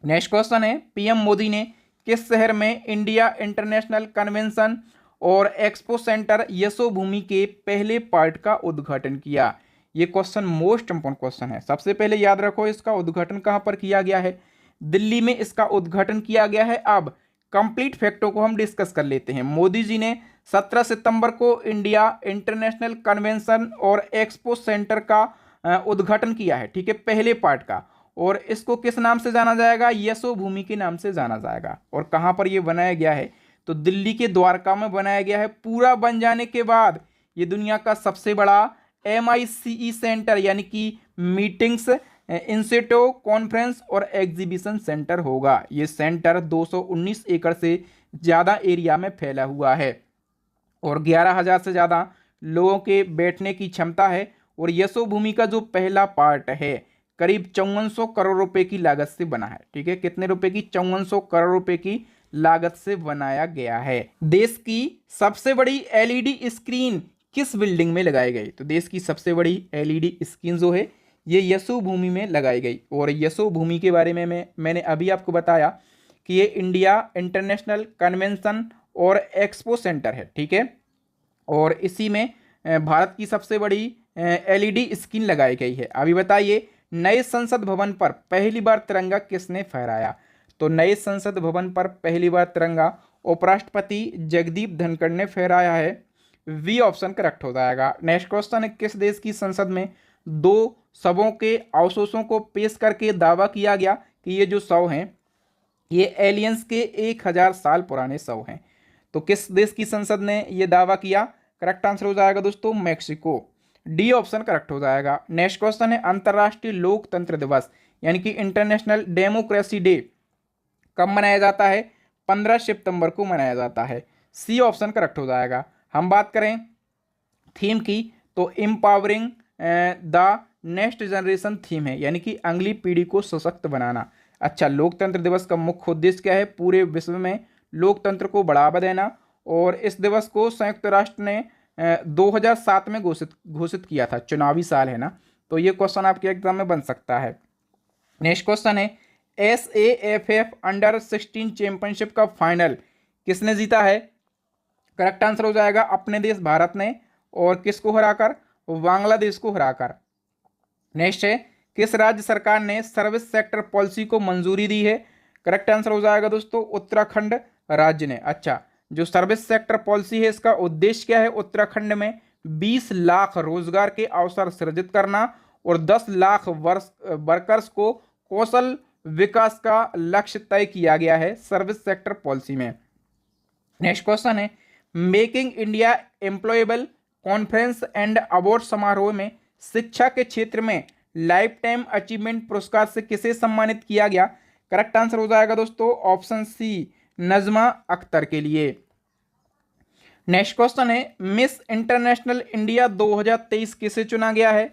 [SPEAKER 1] नेक्स्ट क्वेश्चन है, पीएम मोदी ने किस शहर में इंडिया इंटरनेशनल कन्वेंशन और एक्सपो सेंटर यशोभूमि के पहले पार्ट का उद्घाटन किया? ये क्वेश्चन मोस्ट इंपोर्टेंट क्वेश्चन है। सबसे पहले याद रखो इसका उद्घाटन कहां पर किया गया है? दिल्ली में इसका उद्घाटन किया गया है। अब कंप्लीट फैक्टों को हम डिस्कस कर लेते हैं। मोदी जी ने 17 सितंबर को इंडिया इंटरनेशनल कन्वेंशन और एक्सपो सेंटर का उद्घाटन किया है। ठीक है, पहले पार्ट का, और इसको किस नाम से जाना जाएगा? यशोभूमि के नाम से जाना जाएगा। और कहां पर यह बनाया गया है? तो दिल्ली के द्वारका में बनाया गया है। पूरा बन जाने के बाद ये दुनिया का सबसे बड़ा MICE सेंटर यानी कि मीटिंग्स इंस्टीट्यूट कॉन्फ्रेंस और एग्जीबिशन सेंटर होगा। ये सेंटर 219 एकड़ से ज़्यादा एरिया में फैला हुआ है और 11,000 से ज़्यादा लोगों के बैठने की क्षमता है। और यशोभूमि का जो पहला पार्ट है करीब 5400 करोड़ रुपए की लागत से बना है। ठीक है, कितने रुपए की? 5400 करोड़ रुपए की लागत से बनाया गया है। देश की सबसे बड़ी एलईडी स्क्रीन किस बिल्डिंग में लगाई गई? तो देश की सबसे बड़ी एलईडी स्क्रीन जो है ये यशोभूमि में लगाई गई। और यशोभूमि के बारे में मैंने अभी आपको बताया कि ये इंडिया इंटरनेशनल कन्वेंशन और एक्सपो सेंटर है। ठीक है, और इसी में भारत की सबसे बड़ी एलईडी स्क्रीन लगाई गई है। अभी बताइए, नए संसद भवन पर पहली बार तिरंगा किसने फहराया? तो नए संसद भवन पर पहली बार तिरंगा उपराष्ट्रपति जगदीप धनखड़ ने फहराया है। वी ऑप्शन करेक्ट हो जाएगा। नेक्स्ट क्वेश्चन है, किस देश की संसद में 2 शवों के अवशेषों को पेश करके दावा किया गया कि ये जो शव हैं ये एलियंस के 1000 साल पुराने शव हैं? तो किस देश की संसद ने ये दावा किया? करेक्ट आंसर हो जाएगा दोस्तों मैक्सिको। डी ऑप्शन करेक्ट हो जाएगा। नेक्स्ट क्वेश्चन है, अंतर्राष्ट्रीय लोकतंत्र दिवस यानी कि इंटरनेशनल डेमोक्रेसी डे कब मनाया जाता है? 15 सितंबर को मनाया जाता है। सी ऑप्शन करेक्ट हो जाएगा। हम बात करें थीम की तो empowering the next generation theme है, यानी कि अगली पीढ़ी को सशक्त बनाना। अच्छा, लोकतंत्र दिवस का मुख्य उद्देश्य क्या है? पूरे विश्व में लोकतंत्र को बढ़ावा देना। और इस दिवस को संयुक्त राष्ट्र ने 2007 में घोषित किया था। चुनावी साल है ना, तो ये क्वेश्चन आपके एग्जाम में बन सकता है। नेक्स्ट क्वेश्चन है, SAFF अंडर-16 चैंपियनशिप का फाइनल किसने जीता है? करेक्ट आंसर हो जाएगा अपने देश भारत ने। और किसको हराकर? बांग्लादेश को हराकर। नेक्स्ट है, किस राज्य सरकार ने सर्विस सेक्टर पॉलिसी को मंजूरी दी है? करेक्ट आंसर हो जाएगा दोस्तों उत्तराखंड राज्य ने। अच्छा, जो सर्विस सेक्टर पॉलिसी है इसका उद्देश्य क्या है? उत्तराखंड में 20 लाख रोजगार के अवसर सृजित करना और 10 लाख वर्कर्स को कौशल विकास का लक्ष्य तय किया गया है सर्विस सेक्टर पॉलिसी में। नेक्स्ट क्वेश्चन है, making India employable conference and award समारोह में शिक्षा के क्षेत्र में लाइफ टाइम अचीवमेंट पुरस्कार से किसे सम्मानित किया गया? करेक्ट आंसर हो जाएगा दोस्तों ऑप्शन सी, नजमा अख्तर के लिए। नेक्स्ट क्वेश्चन है, मिस इंटरनेशनल इंडिया 2023 किसे चुना गया है?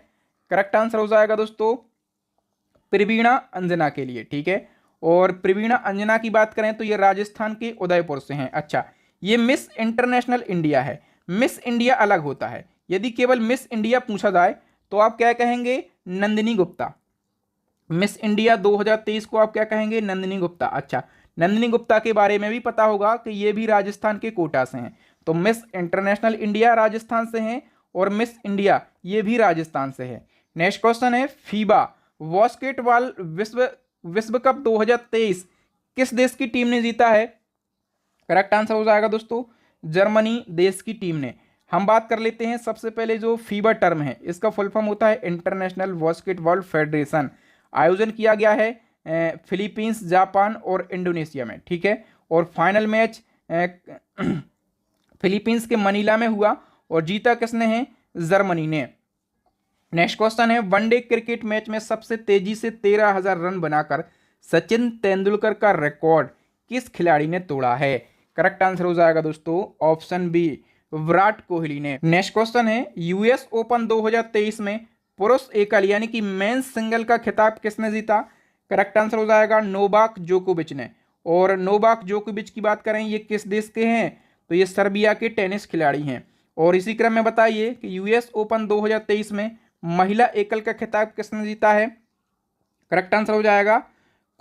[SPEAKER 1] करेक्ट आंसर हो जाएगा दोस्तों प्रवीणा अंजना के लिए। ठीक है, और प्रवीणा अंजना की बात करें तो ये राजस्थान के उदयपुर से हैं। अच्छा, ये मिस इंटरनेशनल इंडिया है। मिस इंडिया अलग होता है। यदि केवल मिस इंडिया पूछा जाए तो आप क्या कहेंगे? नंदिनी गुप्ता। मिस इंडिया 2023 को आप क्या कहेंगे? नंदिनी गुप्ता। अच्छा, नंदिनी गुप्ता के बारे में भी पता होगा कि ये भी राजस्थान के कोटा से हैं। तो मिस इंटरनेशनल इंडिया राजस्थान से हैं और मिस इंडिया ये भी राजस्थान से है। नेक्स्ट क्वेश्चन है, फीबा बास्केटबॉल विश्व कप 2023 किस देश की टीम ने जीता है? करेक्ट आंसर हो जाएगा दोस्तों जर्मनी देश की टीम ने। हम बात कर लेते हैं सबसे पहले जो फीबा टर्म है इसका फुल फॉर्म होता है इंटरनेशनल बास्केटबॉल फेडरेशन। आयोजन किया गया है फिलीपींस, जापान और इंडोनेशिया में। ठीक है, और फाइनल मैच फिलीपींस के मनीला में हुआ और जीता किसने है? जर्मनी ने। नेक्स्ट क्वेश्चन है, वनडे क्रिकेट मैच में सबसे तेजी से 13,000 रन बनाकर सचिन तेंदुलकर का रिकॉर्ड किस खिलाड़ी ने तोड़ा है? करेक्ट आंसर हो जाएगा दोस्तों ऑप्शन बी, विराट कोहली ने। नेक्स्ट क्वेश्चन है, यूएस ओपन 2023 में पुरुष एकल यानी कि मेंस सिंगल का खिताब किसने जीता? करेक्ट आंसर हो जाएगा नोवाक जोकोविच ने। और नोवाक जोकोविच की बात करें ये किस देश के हैं? तो ये सर्बिया के टेनिस खिलाड़ी हैं। और इसी क्रम में बताइए कि यूएस ओपन 2023 में महिला एकल का खिताब किसने जीता है? करेक्ट आंसर हो जाएगा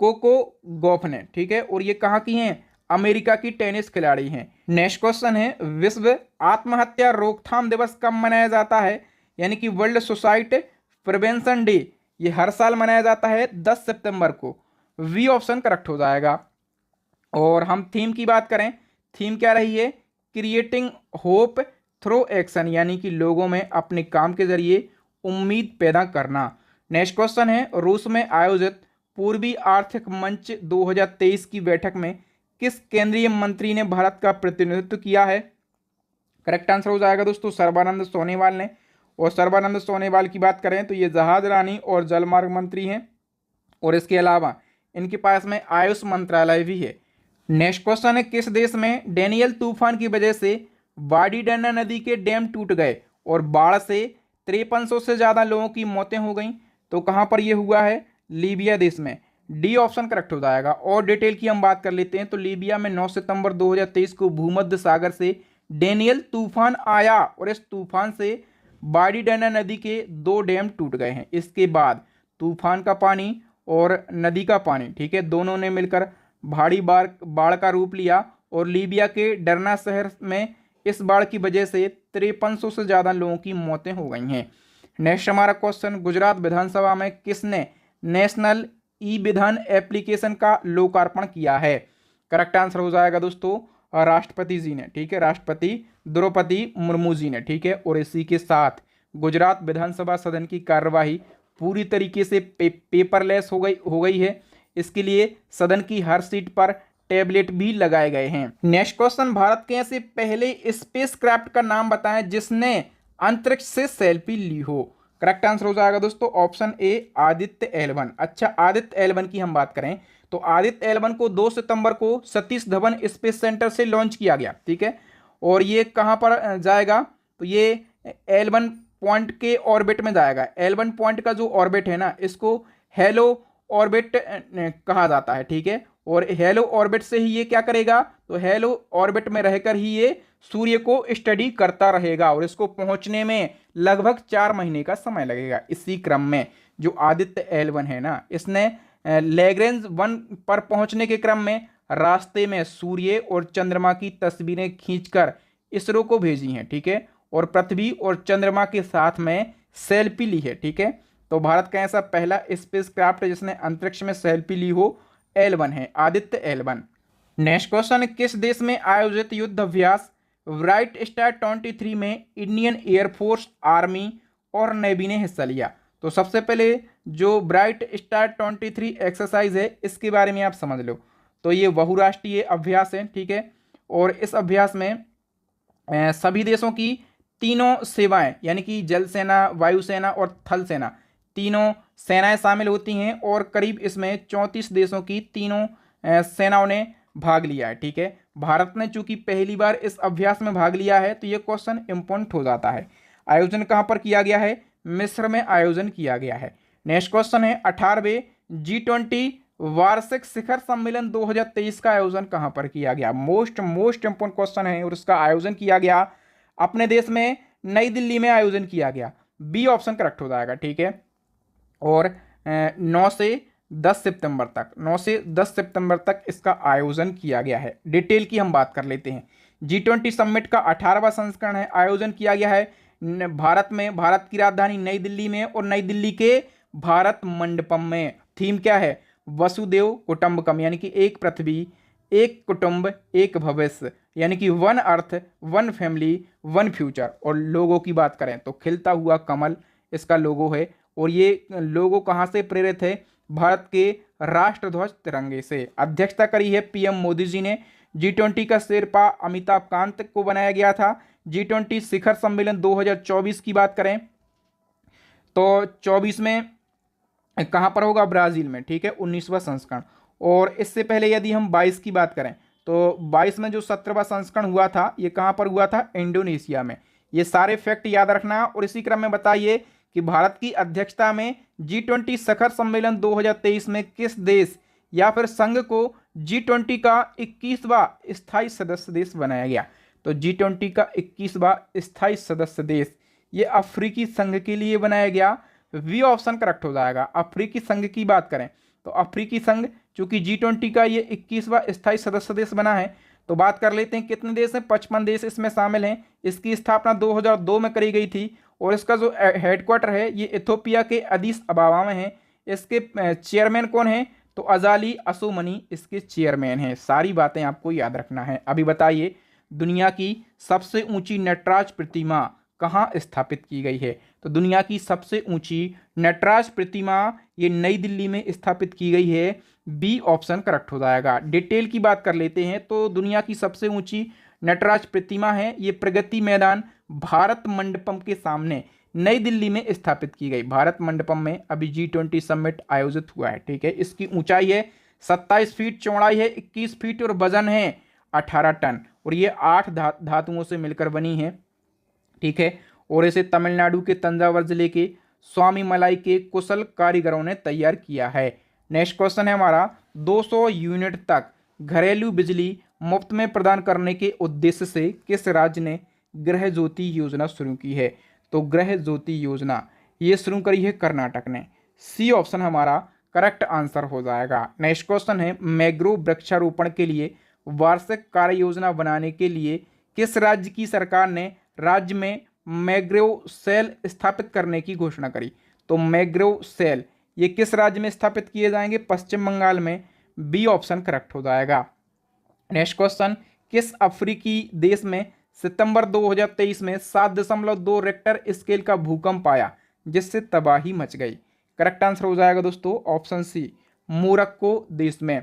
[SPEAKER 1] कोको गॉफ ने। ठीक है, और ये कहाँ की हैं? अमेरिका की टेनिस खिलाड़ी हैं। नेक्स्ट क्वेश्चन है, विश्व आत्महत्या रोकथाम दिवस कब मनाया जाता है? यानी कि वर्ल्ड सुसाइड प्रिवेंशन डे ये हर साल मनाया जाता है 10 सितंबर को। वी ऑप्शन करेक्ट हो जाएगा। और हम थीम की बात करें, थीम क्या रही है? क्रिएटिंग होप थ्रू एक्शन, यानी कि लोगों में अपने काम के जरिए उम्मीद पैदा करना। नेक्स्ट क्वेश्चन है, रूस में आयोजित पूर्वी आर्थिक मंच 2023 की बैठक में किस केंद्रीय मंत्री ने भारत का प्रतिनिधित्व किया है? करेक्ट आंसर हो जाएगा दोस्तों सर्बानंद सोनोवाल ने। और सर्बानंद सोनोवाल की बात करें तो ये जहाज रानी और जलमार्ग मंत्री हैं और इसके अलावा इनके पास में आयुष मंत्रालय भी है। नेक्स्ट क्वेश्चन है, किस देश में डेनियल तूफान की वजह से वाडी डरना नदी के डैम टूट गए और बाढ़ से 5300 से ज़्यादा लोगों की मौतें हो गई। तो कहाँ पर यह हुआ है? लीबिया देश में। डी ऑप्शन करेक्ट हो जाएगा। और डिटेल की हम बात कर लेते हैं तो लीबिया में 9 सितंबर 2023 को भूमध्य सागर से डेनियल तूफान आया और इस तूफान से वाडी डरना नदी के 2 डैम टूट गए हैं। इसके बाद तूफान का पानी और नदी का पानी, ठीक है, दोनों ने मिलकर भारी बाढ़ का रूप लिया और लीबिया के डरना शहर में इस बाढ़ की वजह से 5300 से ज़्यादा लोगों की मौतें हो गई हैं। नेक्स्ट हमारा क्वेश्चन, गुजरात विधानसभा में किसने नेशनल ई विधान एप्लीकेशन का लोकार्पण किया है? करेक्ट आंसर हो जाएगा दोस्तों राष्ट्रपति जी ने, ठीक है, राष्ट्रपति द्रौपदी मुर्मू जी ने, ठीक है। और इसी के साथ गुजरात विधानसभा सदन की कार्यवाही पूरी तरीके से पेपरलेस हो गई है। इसके लिए सदन की हर सीट पर टैबलेट भी लगाए गए हैं। नेक्स्ट क्वेश्चन, भारत के ऐसे पहले स्पेसक्राफ्ट का नाम बताएं जिसने अंतरिक्ष से सेल्फी ली हो? करेक्ट आंसर हो जाएगा दोस्तों ऑप्शन ए आदित्य L1। अच्छा, आदित्य L1 की हम बात करें तो आदित्य L1 को 2 सितंबर को सतीश धवन स्पेस सेंटर से लॉन्च किया गया, ठीक है। और ये कहाँ पर जाएगा? तो ये L1 पॉइंट के ऑर्बिट में जाएगा। L1 पॉइंट का जो ऑर्बिट है ना, इसको हेलो ऑर्बिट कहा जाता है, ठीक है। और हेलो ऑर्बिट से ही ये क्या करेगा? तो हेलो ऑर्बिट में रहकर ही ये सूर्य को स्टडी करता रहेगा और इसको पहुंचने में लगभग 4 महीने का समय लगेगा। इसी क्रम में जो आदित्य L1 है ना, इसने लैग्रेंज 1 पर पहुंचने के क्रम में रास्ते में सूर्य और चंद्रमा की तस्वीरें खींचकर इसरो को भेजी हैं, ठीक है। और पृथ्वी और चंद्रमा के साथ में सेल्फी ली है, ठीक है। तो भारत का ऐसा पहला स्पेसक्राफ्ट जिसने अंतरिक्ष में सेल्फी ली हो L1 है, आदित्य L1। नेक्स्ट क्वेश्चन, किस देश में आयोजित युद्ध अभ्यास ब्राइट स्टार 23 में इंडियन एयरफोर्स, आर्मी और नेवी ने हिस्सा लिया? तो सबसे पहले जो ब्राइट स्टार 23 एक्सरसाइज है इसके बारे में आप समझ लो। तो ये बहुराष्ट्रीय अभ्यास है, ठीक है। और इस अभ्यास में सभी देशों की तीनों सेवाएं यानी कि जल सेना, वायुसेना और थल सेना, तीनों सेनाएं शामिल होती हैं और करीब इसमें 34 देशों की तीनों सेनाओं ने भाग लिया है, ठीक है। भारत ने चूंकि पहली बार इस अभ्यास में भाग लिया है तो ये क्वेश्चन इंपॉर्टेंट हो जाता है। आयोजन कहाँ पर किया गया है? मिस्र में आयोजन किया गया है। नेक्स्ट क्वेश्चन है, 18वें G20 वार्षिक शिखर सम्मेलन 2023 का आयोजन कहाँ पर किया गया? मोस्ट इंपॉर्टेंट क्वेश्चन है। और उसका आयोजन किया गया अपने देश में नई दिल्ली में आयोजन किया गया। बी ऑप्शन करेक्ट हो जाएगा, ठीक है। और 9 से 10 सितंबर तक 9 से 10 सितंबर तक इसका आयोजन किया गया है। डिटेल की हम बात कर लेते हैं। G20 समिट का 18वां संस्करण है, आयोजन किया गया है भारत में, भारत की राजधानी नई दिल्ली में और नई दिल्ली के भारत मंडपम में। थीम क्या है? वसुदेव कुटुंबकम, यानी कि एक पृथ्वी, एक कुटुंब, एक भविष्य, यानी कि one earth, one family, one future. और लोगो की बात करें तो खिलता हुआ कमल इसका लोगो है। और ये लोगो कहाँ से प्रेरित है? भारत के राष्ट्रध्वज तिरंगे से। अध्यक्षता करी है पीएम मोदी जी ने। G20 का शेरपा अमिताभ कांत को बनाया गया था। G20 शिखर सम्मेलन 2024 की बात करें तो 24 में कहाँ पर होगा? ब्राजील में, ठीक है, 19वां संस्करण। और इससे पहले यदि हम 22 की बात करें तो 22 में जो 17वां संस्करण हुआ था ये कहाँ पर हुआ था? इंडोनेशिया में। ये सारे फैक्ट याद रखना। और इसी क्रम में बताइए कि भारत की अध्यक्षता में G20 शिखर सम्मेलन 2023 में किस देश या फिर संघ को G20 का 21वां स्थायी सदस्य देश बनाया गया? तो G20 का 21वां स्थायी सदस्य देश ये अफ्रीकी संघ के लिए बनाया गया। वी ऑप्शन करेक्ट हो जाएगा। अफ्रीकी संघ की बात करें तो अफ्रीकी संघ चूंकि G20 का ये 21वां स्थायी सदस्य देश बना है तो बात कर लेते हैं कितने देश हैं? 55 देश इसमें शामिल हैं। इसकी स्थापना 2002 में करी गई थी और इसका जो हेडक्वार्टर है ये इथोपिया के अदीस अबाबा में है। इसके चेयरमैन कौन है? तो अजाली असोमनी इसके चेयरमैन हैं। सारी बातें आपको याद रखना है। अभी बताइए दुनिया की सबसे ऊंची नटराज प्रतिमा कहाँ स्थापित की गई है? तो दुनिया की सबसे ऊंची नटराज प्रतिमा ये नई दिल्ली में स्थापित की गई है। बी ऑप्शन करेक्ट हो जाएगा। डिटेल की बात कर लेते हैं तो दुनिया की सबसे ऊंची नटराज प्रतिमा है ये प्रगति मैदान भारत मंडपम के सामने नई दिल्ली में स्थापित की गई। भारत मंडपम में अभी G20 समिट आयोजित हुआ है, ठीक है। इसकी ऊंचाई है 27 फीट, चौड़ाई है 21 फीट और वजन है 18 टन। और ये 8 धातुओं से मिलकर बनी है, ठीक है। और इसे तमिलनाडु के तंजावर जिले के स्वामी मलाई के कुशल कारीगरों ने तैयार किया है। नेक्स्ट क्वेश्चन है हमारा, 200 यूनिट तक घरेलू बिजली मुफ्त में प्रदान करने के उद्देश्य से किस राज्य ने गृह ज्योति योजना शुरू की है? तो गृह ज्योति योजना ये शुरू करी है कर्नाटक ने। सी ऑप्शन हमारा करेक्ट आंसर हो जाएगा। नेक्स्ट क्वेश्चन है, मैंग्रोव वृक्षारोपण के लिए वार्षिक कार्य योजना बनाने के लिए किस राज्य की सरकार ने राज्य में मैंग्रोव सेल स्थापित करने की घोषणा करी? तो मैंग्रोव सेल ये किस राज्य में स्थापित किए जाएंगे? पश्चिम बंगाल में। बी ऑप्शन करेक्ट हो जाएगा। नेक्स्ट क्वेश्चन, किस अफ्रीकी देश में सितंबर 2023 में 7.2 रिक्टर स्केल का भूकंप आया जिससे तबाही मच गई? करेक्ट आंसर हो जाएगा दोस्तों ऑप्शन सी, मोरक्को देश में।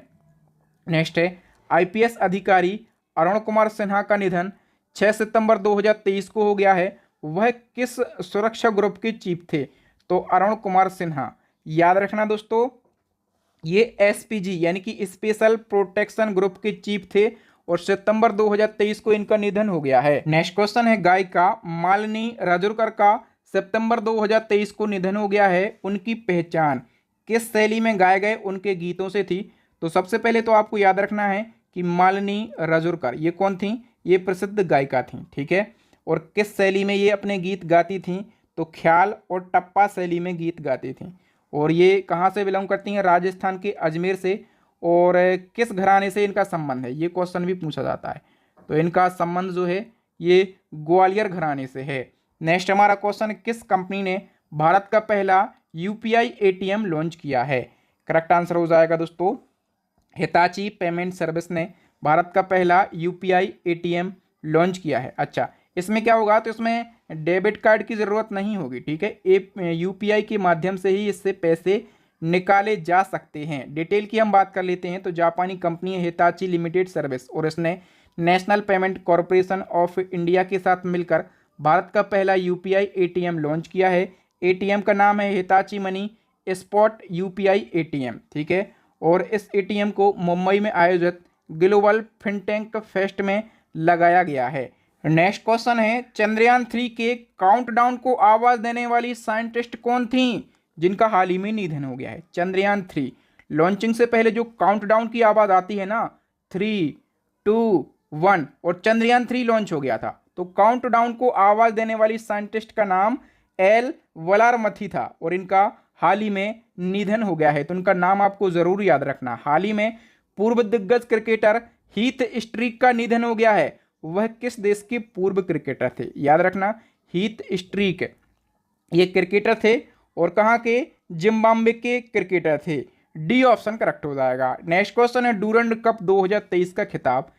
[SPEAKER 1] नेक्स्ट है, आईपीएस अधिकारी अरुण कुमार सिन्हा का निधन 6 सितंबर 2023 को हो गया है, वह किस सुरक्षा ग्रुप के चीफ थे? तो अरुण कुमार सिन्हा, याद रखना दोस्तों ये एसपीजी यानी कि स्पेशल प्रोटेक्शन ग्रुप के चीफ थे और सितंबर 2023 को इनका निधन हो गया है। नेक्स्ट क्वेश्चन है, गायिका मालिनी राजूरकर का सितंबर 2023 को निधन हो गया है, उनकी पहचान किस शैली में गाए गए उनके गीतों से थी? तो सबसे पहले तो आपको याद रखना है कि मालिनी राजूरकर ये कौन थी? ये प्रसिद्ध गायिका थी, ठीक है। और किस शैली में ये अपने गीत गाती थी? तो ख्याल और टप्पा शैली में गीत गाती थी। और ये कहाँ से बिलोंग करती हैं? राजस्थान के अजमेर से। और किस घराने से इनका संबंध है? ये क्वेश्चन भी पूछा जाता है। तो इनका संबंध जो है ये ग्वालियर घराने से है। नेक्स्ट हमारा क्वेश्चन, किस कंपनी ने भारत का पहला यूपीआई एटीएम लॉन्च किया है? करेक्ट आंसर हो जाएगा दोस्तों हिताची पेमेंट सर्विस ने भारत का पहला यूपीआई एटीएम लॉन्च किया है। अच्छा, इसमें क्या होगा? तो इसमें डेबिट कार्ड की ज़रूरत नहीं होगी, ठीक है। यूपीआई के माध्यम से ही इससे पैसे निकाले जा सकते हैं। डिटेल की हम बात कर लेते हैं तो जापानी कंपनी है हिताची लिमिटेड सर्विस और इसने national payment corporation of India के साथ मिलकर भारत का पहला यूपीआई एटीएम लॉन्च किया है। एटीएम का नाम है Hitachi money spot UPI ATM, ठीक है। और इस एटीएम को मुंबई में आयोजित ग्लोबल फिनटेक फेस्ट में लगाया गया है। नेक्स्ट क्वेश्चन है, चंद्रयान 3 के काउंटडाउन को आवाज देने वाली साइंटिस्ट कौन थी जिनका हाल ही में निधन हो गया है? चंद्रयान 3 लॉन्चिंग से पहले जो काउंटडाउन की आवाज आती है ना, 3, 2, 1, और चंद्रयान 3 लॉन्च हो गया था, तो काउंटडाउन को आवाज देने वाली साइंटिस्ट का नाम एल वलारमथी था और इनका हाल ही में निधन हो गया है। तो उनका नाम आपको जरूर याद रखना। हाल ही में पूर्व दिग्गज क्रिकेटर हीथ स्ट्रीक का निधन हो गया है, वह किस देश के पूर्व क्रिकेटर थे? याद रखना, हीथ स्ट्रीक ये क्रिकेटर थे और कहाँ के? जिम्बाब्वे के क्रिकेटर थे। डी ऑप्शन करेक्ट हो जाएगा। नेक्स्ट क्वेश्चन है, डूरंड कप 2023 का खिताब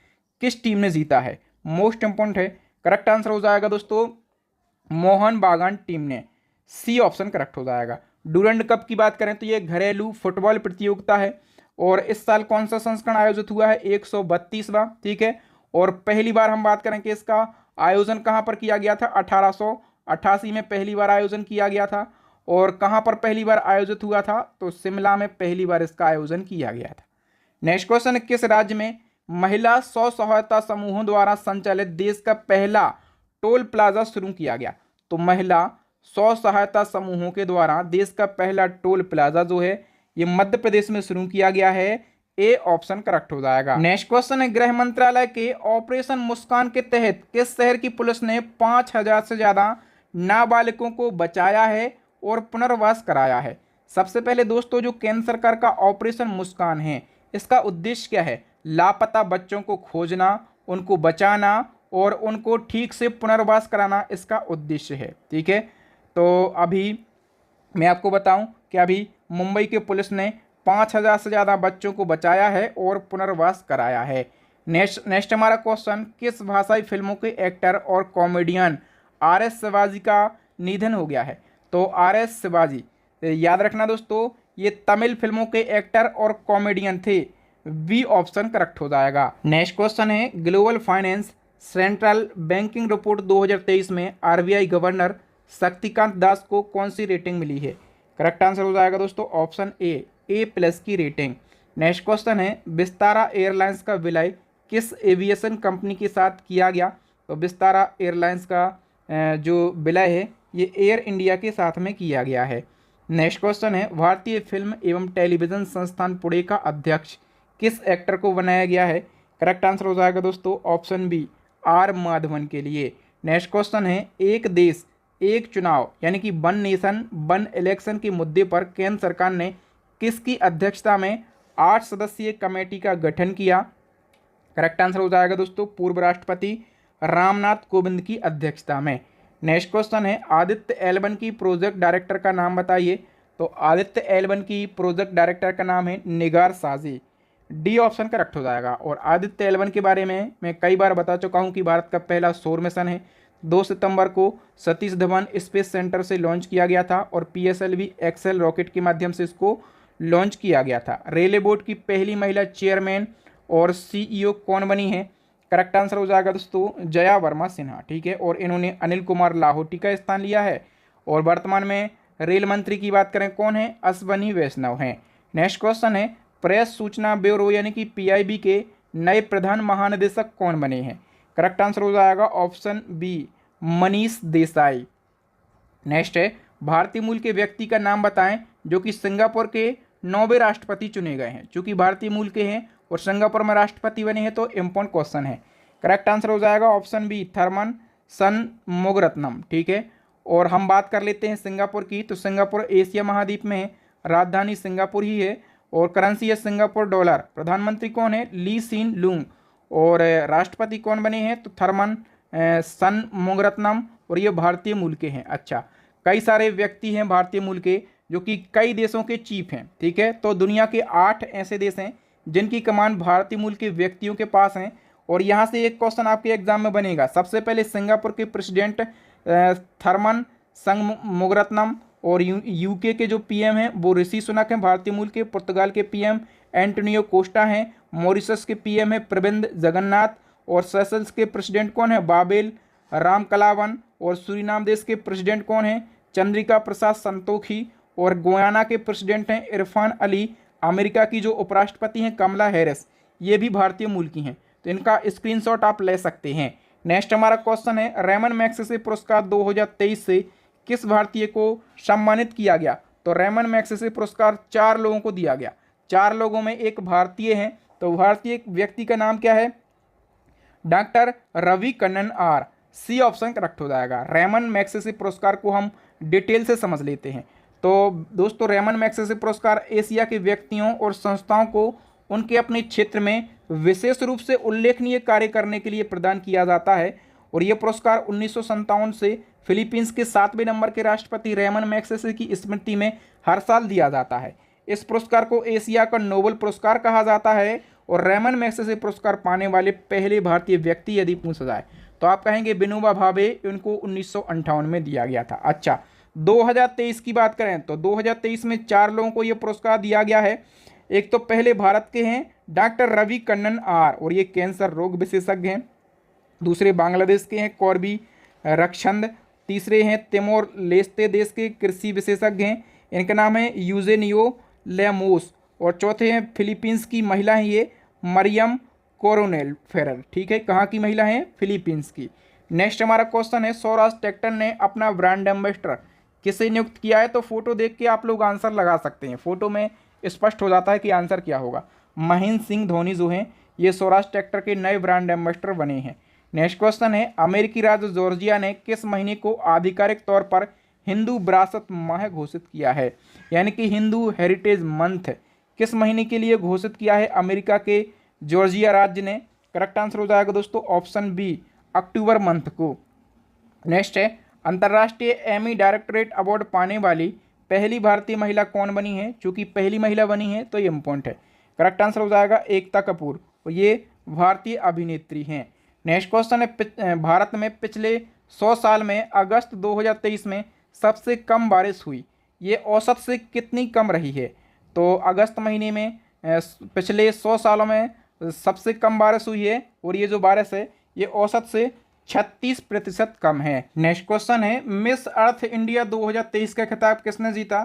[SPEAKER 1] किस टीम ने जीता है? मोस्ट इंपोर्टेंट है। करेक्ट आंसर हो जाएगा दोस्तों मोहन बागान टीम ने। सी ऑप्शन करेक्ट हो जाएगा। डूरंड कप की बात करें तो ये घरेलू फुटबॉल प्रतियोगिता है और इस साल कौन सा संस्करण आयोजित हुआ है? 132वां, ठीक है। और पहली बार हम बात करें कि इसका आयोजन कहाँ पर किया गया था? 1888 में पहली बार आयोजन किया गया था। और कहाँ पर पहली बार आयोजित हुआ था? तो शिमला में पहली बार इसका आयोजन किया गया था। नेक्स्ट क्वेश्चन, किस राज्य में महिला स्व सहायता समूहों द्वारा संचालित देश का पहला टोल प्लाजा शुरू किया गया? तो महिला स्व सहायता समूहों के द्वारा देश का पहला टोल प्लाजा जो है ये मध्य प्रदेश में शुरू किया गया है। ए ऑप्शन करेक्ट हो जाएगा। नेक्स्ट क्वेश्चन है, गृह मंत्रालय के ऑपरेशन मुस्कान के तहत किस शहर की पुलिस ने 5000 से ज्यादा नाबालिगों को बचाया है और पुनर्वास कराया है? सबसे पहले दोस्तों जो केंद्र सरकार का ऑपरेशन मुस्कान है इसका उद्देश्य क्या है? लापता बच्चों को खोजना, उनको बचाना और उनको ठीक से पुनर्वास कराना इसका उद्देश्य है, ठीक है। तो अभी मैं आपको बताऊं कि अभी मुंबई के पुलिस ने 5000 से ज़्यादा बच्चों को बचाया है और पुनर्वास कराया है। नेक्स्ट हमारा क्वेश्चन, किस भाषाई फिल्मों के एक्टर और कॉमेडियन आर.एस. शिवाजी का निधन हो गया है? तो आर.एस. शिवाजी, याद रखना दोस्तों ये तमिल फिल्मों के एक्टर और कॉमेडियन थे। बी ऑप्शन करेक्ट हो जाएगा। नेक्स्ट क्वेश्चन है, global finance central banking report 2023 में आरबीआई गवर्नर शक्तिकांत दास को कौन सी रेटिंग मिली है? करेक्ट आंसर हो जाएगा दोस्तों ऑप्शन ए प्लस की रेटिंग। नेक्स्ट क्वेश्चन है, विस्तारा एयरलाइंस का विलय किस एविएशन कंपनी के साथ किया गया? तो विस्तारा एयरलाइंस का जो विलय है ये एयर इंडिया के साथ में किया गया है। नेक्स्ट क्वेश्चन है, भारतीय फिल्म एवं टेलीविजन संस्थान पुणे का अध्यक्ष किस एक्टर को बनाया गया है? करेक्ट आंसर हो जाएगा दोस्तों ऑप्शन बी, आर माधवन के लिए। नेक्स्ट क्वेश्चन है, एक देश एक चुनाव यानी कि वन नेशन वन इलेक्शन के मुद्दे पर केंद्र सरकार ने किसकी अध्यक्षता में 8 सदस्यीय कमेटी का गठन किया? करेक्ट आंसर हो जाएगा दोस्तों पूर्व राष्ट्रपति रामनाथ कोविंद की अध्यक्षता में। नेक्स्ट क्वेश्चन है, आदित्य एल1 की प्रोजेक्ट डायरेक्टर का नाम बताइए। तो आदित्य एल1 की प्रोजेक्ट डायरेक्टर का नाम है निगार साजी। डी ऑप्शन करेक्ट हो जाएगा। और आदित्य एल1 के बारे में मैं कई बार बता चुका हूं कि भारत का पहला सौर मिशन है। 2 सितंबर को सतीश धवन स्पेस सेंटर से लॉन्च किया गया था और पीएसएलवी एक्सेल रॉकेट के माध्यम से इसको लॉन्च किया गया था। रेलवे बोर्ड की पहली महिला चेयरमैन और सीईओ कौन बनी है? करेक्ट आंसर हो जाएगा दोस्तों जया वर्मा सिन्हा। ठीक है, और इन्होंने अनिल कुमार लाहोटी का स्थान लिया है। और वर्तमान में रेल मंत्री की बात करें कौन है? अश्वनी वैष्णव हैं। नेक्स्ट क्वेश्चन है, प्रेस सूचना ब्यूरो यानी कि पीआईबी के नए प्रधान महानिदेशक कौन बने हैं? करेक्ट आंसर हो जाएगा option B, Manish Desai. Next है, भारतीय मूल के व्यक्ति का नाम बताएं जो कि सिंगापुर के 9वें राष्ट्रपति चुने गए हैं। चूंकि भारतीय मूल के हैं और सिंगापुर में राष्ट्रपति बने हैं तो इम्पोर्टेंट क्वेश्चन है। करेक्ट आंसर हो जाएगा ऑप्शन बी, थर्मन षणमुगरत्नम। ठीक है, और हम बात कर लेते हैं सिंगापुर की। तो सिंगापुर एशिया महाद्वीप में है, राजधानी सिंगापुर ही है और करेंसी है सिंगापुर डॉलर। प्रधानमंत्री कौन है? Lee Hsien Loong. और राष्ट्रपति कौन बने हैं? तो थर्मन षणमुगरत्नम, और ये भारतीय मूल के हैं। अच्छा, कई सारे व्यक्ति हैं भारतीय मूल के जो कि कई देशों के चीफ हैं। ठीक है, तो दुनिया के 8 ऐसे देश हैं जिनकी कमान भारतीय मूल के व्यक्तियों के पास हैं। और यहाँ से एक क्वेश्चन आपके एग्जाम में बनेगा। सबसे पहले सिंगापुर के प्रेसिडेंट थर्मन षणमुगरत्नम, और यूके के जो पीएम हैं वो ऋषि सुनक हैं भारतीय मूल के। पुर्तगाल के पीएम एंटोनियो कोस्टा हैं। मॉरिशस के पीएम है प्रविंद जगन्नाथ। और सेशल्स के प्रेसिडेंट कौन है? Babel Ramkalawan. और सूरीनाम देश के प्रेसिडेंट कौन है? चंद्रिका प्रसाद संतोखी। और गोयाना के प्रेसिडेंट हैं इरफान अली। अमेरिका की जो उपराष्ट्रपति हैं कमला हैरिस, ये भी भारतीय मूल की हैं। तो इनका स्क्रीनशॉट आप ले सकते हैं। नेक्स्ट हमारा क्वेश्चन है, रेमन मैग्सेसे पुरस्कार 2023 से किस भारतीय को सम्मानित किया गया? तो रेमन मैग्सेसे पुरस्कार 4 लोगों को दिया गया। 4 लोगों में एक भारतीय हैं। तो भारतीय व्यक्ति का नाम क्या है? Doctor Ravi Kannan R. C option correct हो जाएगा। रेमन मैग्सेसे पुरस्कार को हम डिटेल से समझ लेते हैं। तो दोस्तों, रेमन मैग्सेसे पुरस्कार एशिया के व्यक्तियों और संस्थाओं को उनके अपने क्षेत्र में विशेष रूप से उल्लेखनीय कार्य करने के लिए प्रदान किया जाता है। और यह पुरस्कार 1957 से फिलीपींस के 7वें नंबर के राष्ट्रपति रेमन मैग्सेसे की स्मृति में हर साल दिया जाता है। इस पुरस्कार को एशिया का नोबेल पुरस्कार कहा जाता है। और रेमन मैग्सेसे पुरस्कार पाने वाले पहले भारतीय व्यक्ति यदि पूछा जाए तो आप कहेंगे विनोबा भावे। इनको 1958 में दिया गया था। अच्छा, 2023 की बात करें तो 2023 में 4 लोगों को यह पुरस्कार दिया गया है। एक तो पहले भारत के हैं डॉक्टर रवि कन्नन आर, और ये कैंसर रोग विशेषज्ञ हैं। दूसरे बांग्लादेश के हैं कौरबी रक्षंद। तीसरे हैं तिमोर लेस्ते देश के कृषि विशेषज्ञ हैं, इनका नाम है यूजेनियो लेमोस। और चौथे हैं फिलीपींस की महिला हैं ये मरियम कोरोनेल फेरर। ठीक है, कहाँ की महिला हैं? फिलीपींस की। नेक्स्ट हमारा क्वेश्चन है, स्वराज ट्रैक्टर ने अपना ब्रांड एम्बेसडर किसे नियुक्त किया है? तो फोटो देख के आप लोग आंसर लगा सकते हैं। फोटो में स्पष्ट हो जाता है कि आंसर क्या होगा। महेंद्र सिंह धोनी जो हैं ये स्वराज ट्रैक्टर के नए ब्रांड एम्बेसडर बने हैं। नेक्स्ट क्वेश्चन है, अमेरिकी राज्य जॉर्जिया ने किस महीने को आधिकारिक तौर पर हिंदू विरासत माह घोषित किया है? यानी कि हिंदू हेरिटेज मंथ किस महीने के लिए घोषित किया है अमेरिका के जॉर्जिया राज्य ने? करेक्ट आंसर हो जाएगा दोस्तों ऑप्शन बी, अक्टूबर मंथ को। नेक्स्ट है, अंतर्राष्ट्रीय एमी डायरेक्टरेट अवार्ड पाने वाली पहली भारतीय महिला कौन बनी है? चूंकि पहली महिला बनी है तो ये इम्पोर्टेंट है। करेक्ट आंसर हो जाएगा एकता कपूर, और ये भारतीय अभिनेत्री हैं। नेक्स्ट क्वेश्चन है, भारत में पिछले 100 साल में अगस्त 2023 में सबसे कम बारिश हुई, ये औसत से कितनी कम रही है? तो अगस्त महीने में पिछले 100 सालों में सबसे कम बारिश हुई है, और ये जो बारिश है ये औसत से 36% कम है। नेक्स्ट क्वेश्चन है, मिस अर्थ इंडिया 2023 का खिताब किसने जीता?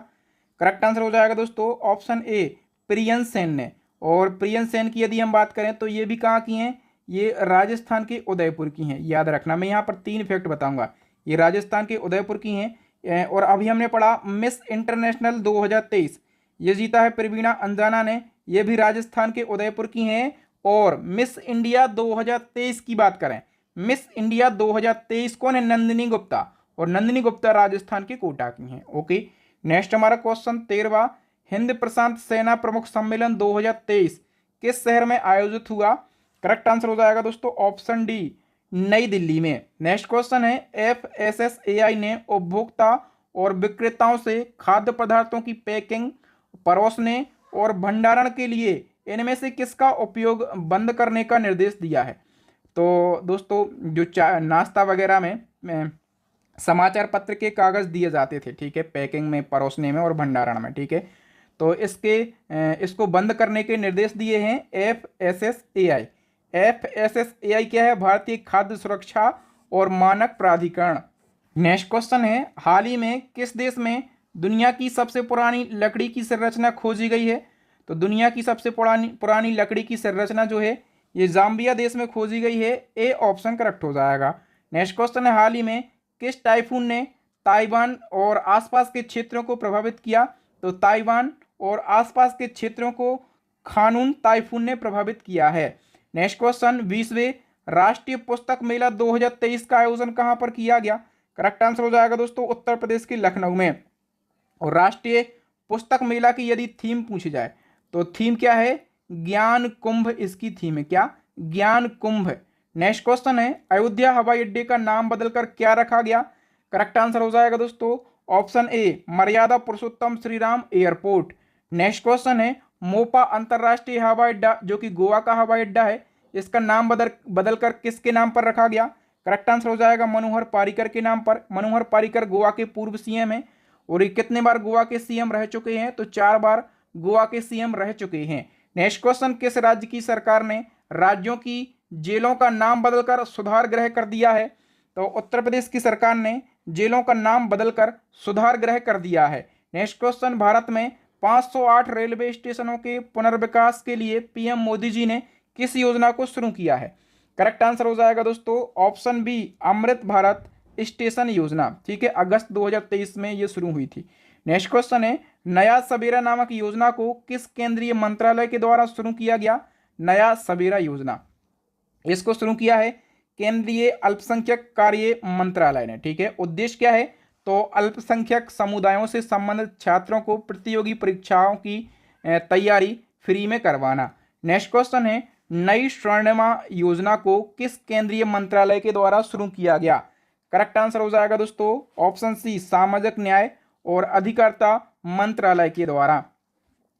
[SPEAKER 1] करेक्ट आंसर हो जाएगा दोस्तों ऑप्शन ए, प्रियन सेन ने। और प्रियन सेन की यदि हम बात करें तो ये भी कहाँ की हैं? ये राजस्थान के उदयपुर की हैं, याद रखना। मैं यहाँ पर 3 फैक्ट बताऊंगा, ये राजस्थान के उदयपुर की हैं। और अभी हमने पढ़ा मिस इंटरनेशनल 2023, ये जीता है प्रवीणा अंजाना ने, ये भी राजस्थान के उदयपुर की हैं। और मिस इंडिया 2023 की बात करें, मिस इंडिया 2023 कौन है? नंदिनी गुप्ता, और नंदिनी गुप्ता राजस्थान के कोटा की हैं। ओके, नेक्स्ट हमारा क्वेश्चन 13वां, हिंद प्रशांत सेना प्रमुख सम्मेलन 2023 किस शहर में आयोजित हुआ? करेक्ट आंसर हो जाएगा दोस्तों ऑप्शन डी, नई दिल्ली में। नेक्स्ट क्वेश्चन है, FSSAI ने उपभोक्ता और विक्रेताओं से खाद्य पदार्थों की पैकिंग, परोसने और भंडारण के लिए इनमें से किसका उपयोग बंद करने का निर्देश दिया है? तो दोस्तों जो नाश्ता वगैरह में समाचार पत्र के कागज़ दिए जाते थे, ठीक है, पैकिंग में, परोसने में और भंडारण में, ठीक है, तो इसको बंद करने के निर्देश दिए हैं FSSAI। FSSAI क्या है? भारतीय खाद्य सुरक्षा और मानक प्राधिकरण। नेक्स्ट क्वेश्चन है, हाल ही में किस देश में दुनिया की सबसे पुरानी लकड़ी की संरचना खोजी गई है? तो दुनिया की सबसे पुरानी लकड़ी की संरचना जो है ये जाम्बिया देश में खोजी गई है। ए ऑप्शन करेक्ट हो जाएगा। नेक्स्ट क्वेश्चन है, हाल ही में किस टाइफून ने ताइवान और आसपास के क्षेत्रों को प्रभावित किया? तो ताइवान और आसपास के क्षेत्रों को खानून ताइफून ने प्रभावित किया है। नेक्स्ट क्वेश्चन, 20वें राष्ट्रीय पुस्तक मेला 2023 का आयोजन कहां पर किया गया? करेक्ट आंसर हो जाएगा दोस्तों उत्तर प्रदेश के लखनऊ में। और राष्ट्रीय पुस्तक मेला की यदि थीम पूछी जाए तो थीम क्या है? ज्ञान कुंभ इसकी थीम है। क्या? ज्ञान कुंभ। नेक्स्ट क्वेश्चन है, अयोध्या हवाई अड्डे का नाम बदलकर क्या रखा गया? करेक्ट आंसर हो जाएगा दोस्तों option A, Maryada Purushottam Shri Ram airport. Next question है, मोपा अंतरराष्ट्रीय हवाई अड्डा जो कि गोवा का हवाई अड्डा है, इसका नाम बदलकर किसके नाम पर रखा गया? करेक्ट आंसर हो जाएगा मनोहर पारिकर के नाम पर। मनोहर पारिकर गोवा के पूर्व सीएम हैं और ये कितने बार गोवा के सीएम रह चुके हैं? तो 4 बार गोवा के सीएम रह चुके हैं। नेक्स्ट क्वेश्चन, किस राज्य की सरकार ने राज्यों की जेलों का नाम बदलकर सुधार गृह कर दिया है? तो उत्तर प्रदेश की सरकार ने जेलों का नाम बदलकर सुधार गृह कर दिया है। नेक्स्ट क्वेश्चन, भारत में 508 रेलवे स्टेशनों के पुनर्विकास के लिए पीएम मोदी जी ने किस योजना को शुरू किया है? करेक्ट आंसर हो जाएगा दोस्तों option B, Amrit Bharat station योजना। ठीक है, अगस्त 2023 में ये शुरू हुई थी। नेक्स्ट क्वेश्चन है, नया सवेरा नामक योजना को किस केंद्रीय मंत्रालय के द्वारा शुरू किया गया? नया सवेरा योजना, इसको शुरू किया है केंद्रीय अल्पसंख्यक कार्य मंत्रालय ने। ठीक है, उद्देश्य क्या है? तो अल्पसंख्यक समुदायों से संबंधित छात्रों को प्रतियोगी परीक्षाओं की तैयारी फ्री में करवाना। नेक्स्ट क्वेश्चन है, नई स्वर्णिमा योजना को किस केंद्रीय मंत्रालय के द्वारा शुरू किया गया? करेक्ट आंसर हो जाएगा दोस्तों ऑप्शन सी, सामाजिक न्याय और अधिकारिता मंत्रालय के द्वारा।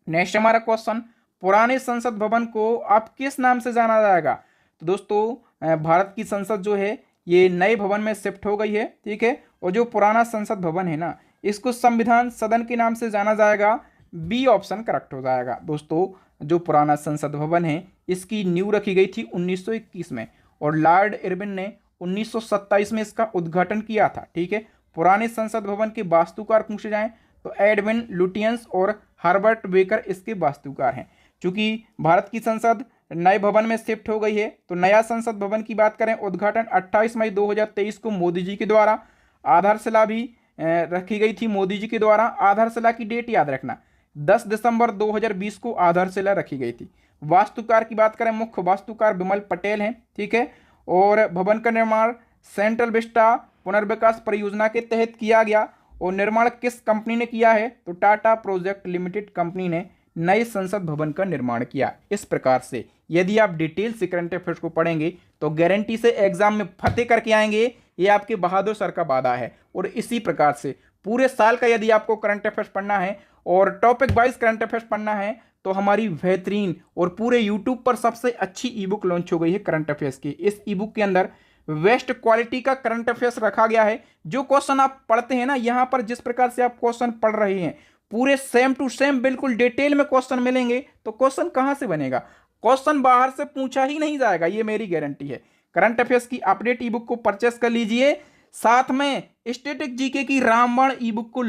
[SPEAKER 1] नेक्स्ट हमारा क्वेश्चन, पुराने संसद भवन को अब किस नाम से जाना जाएगा? तो दोस्तों भारत की संसद जो है ये नए भवन में शिफ्ट हो गई है। ठीक है, और जो पुराना संसद भवन है ना, इसको संविधान सदन के नाम से जाना जाएगा। बी ऑप्शन करेक्ट हो जाएगा। दोस्तों जो पुराना संसद भवन है इसकी नींव रखी गई थी 1921 में और लॉर्ड इरविन ने 1927 में इसका उद्घाटन किया था। ठीक है, पुराने संसद भवन के वास्तुकार पूछे जाएं तो एडविन लुटियंस और हर्बर्ट बेकर इसके वास्तुकार हैं। चूंकि भारत की संसद नए भवन में शिफ्ट हो गई है तो नया संसद भवन की बात करें, उद्घाटन 28 मई 2023 को मोदी जी के द्वारा, आधारशिला भी रखी गई थी मोदी जी के द्वारा। आधारशिला की डेट याद रखना, 10 दिसंबर 2020 को आधारशिला रखी गई थी। वास्तुकार की बात करें, मुख्य वास्तुकार विमल पटेल हैं। ठीक है, और भवन का निर्माण सेंट्रल विस्टा पुनर्विकास परियोजना के तहत किया गया और निर्माण किस कंपनी ने किया है? तो टाटा प्रोजेक्ट लिमिटेड कंपनी ने नए संसद भवन का निर्माण किया। इस प्रकार से यदि आप डिटेल से करंट अफेयर्स को पढ़ेंगे तो गारंटी से एग्जाम में फतेह करके आएंगे, ये आपके बहादुर सर का वादा है। और इसी प्रकार से पूरे साल का यदि आपको करंट अफेयर्स पढ़ना है और टॉपिक वाइज करंट अफेयर्स पढ़ना है तो हमारी बेहतरीन और पूरे यूट्यूब पर सबसे अच्छी ई बुक लॉन्च हो गई है करंट अफेयर्स की। इस ई बुक के अंदर बेस्ट क्वालिटी का करंट अफेयर्स रखा गया है। जो क्वेश्चन आप पढ़ते हैं ना, यहाँ पर जिस प्रकार से आप क्वेश्चन पढ़ रहे हैं पूरे सेम टू सेम बिल्कुल डिटेल में क्वेश्चन मिलेंगे। तो क्वेश्चन कहां से बनेगा? क्वेश्चन बाहर से पूछा ही नहीं जाएगा, ये मेरी गारंटी है। करंट अफेयर्स की अपडेट ई बुक को परचेस कर लीजिए, साथ में स्टैटिक जीके की रामबाण ई बुक को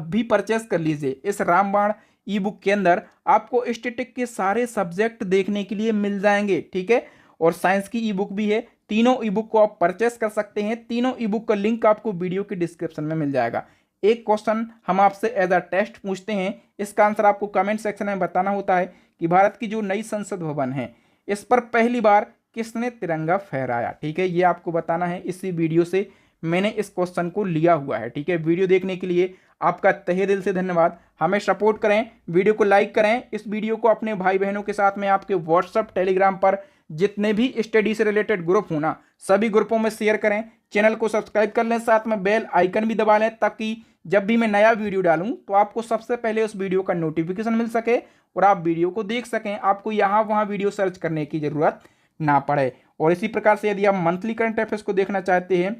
[SPEAKER 1] भी परचेस कर लीजिए। इस रामबाण ई बुक के अंदर आपको स्टैटिक के सारे सब्जेक्ट देखने के लिए मिल जाएंगे। ठीक है, और साइंस की ई बुक भी है। तीनों ई बुक को आप परचेस कर सकते हैं। तीनों ई बुक का लिंक आपको वीडियो के डिस्क्रिप्शन में मिल जाएगा। एक क्वेश्चन हम आपसे एज अ टेस्ट पूछते हैं, इसका आंसर आपको कमेंट सेक्शन में बताना होता है कि भारत की जो नई संसद भवन है इस पर पहली बार किसने तिरंगा फहराया। ठीक है, ये आपको बताना है। इसी वीडियो से मैंने इस क्वेश्चन को लिया हुआ है। ठीक है, वीडियो देखने के लिए आपका तहे दिल से धन्यवाद। हमें सपोर्ट करें, वीडियो को लाइक करें, इस वीडियो को अपने भाई बहनों के साथ में आपके व्हाट्सएप टेलीग्राम पर जितने भी स्टडी से रिलेटेड ग्रुप होना सभी ग्रुपों में शेयर करें। चैनल को सब्सक्राइब कर लें, साथ में बेल आइकन भी दबा लें ताकि जब भी मैं नया वीडियो डालूं तो आपको सबसे पहले उस वीडियो का नोटिफिकेशन मिल सके और आप वीडियो को देख सकें। आपको यहाँ वहाँ वीडियो सर्च करने की जरूरत ना पड़े। और इसी प्रकार से यदि आप मंथली करंट अफेयर्स को देखना चाहते हैं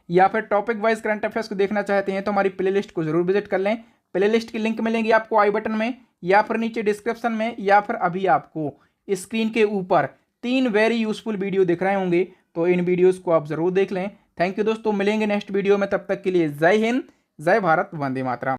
[SPEAKER 1] या फिर टॉपिक वाइज करंट अफेयर्स को देखना चाहते हैं तो हमारी प्लेलिस्ट को जरूर विजिट कर लें। प्लेलिस्ट की लिंक मिलेंगी आपको आई बटन में या फिर नीचे डिस्क्रिप्शन में या फिर अभी आपको स्क्रीन के ऊपर 3 वेरी यूजफुल वीडियो दिख रहे होंगे, तो इन वीडियोस को आप जरूर देख लें। थैंक यू दोस्तों, मिलेंगे नेक्स्ट वीडियो में। तब तक के लिए जय हिंद, जय भारत, वंदे मातरम।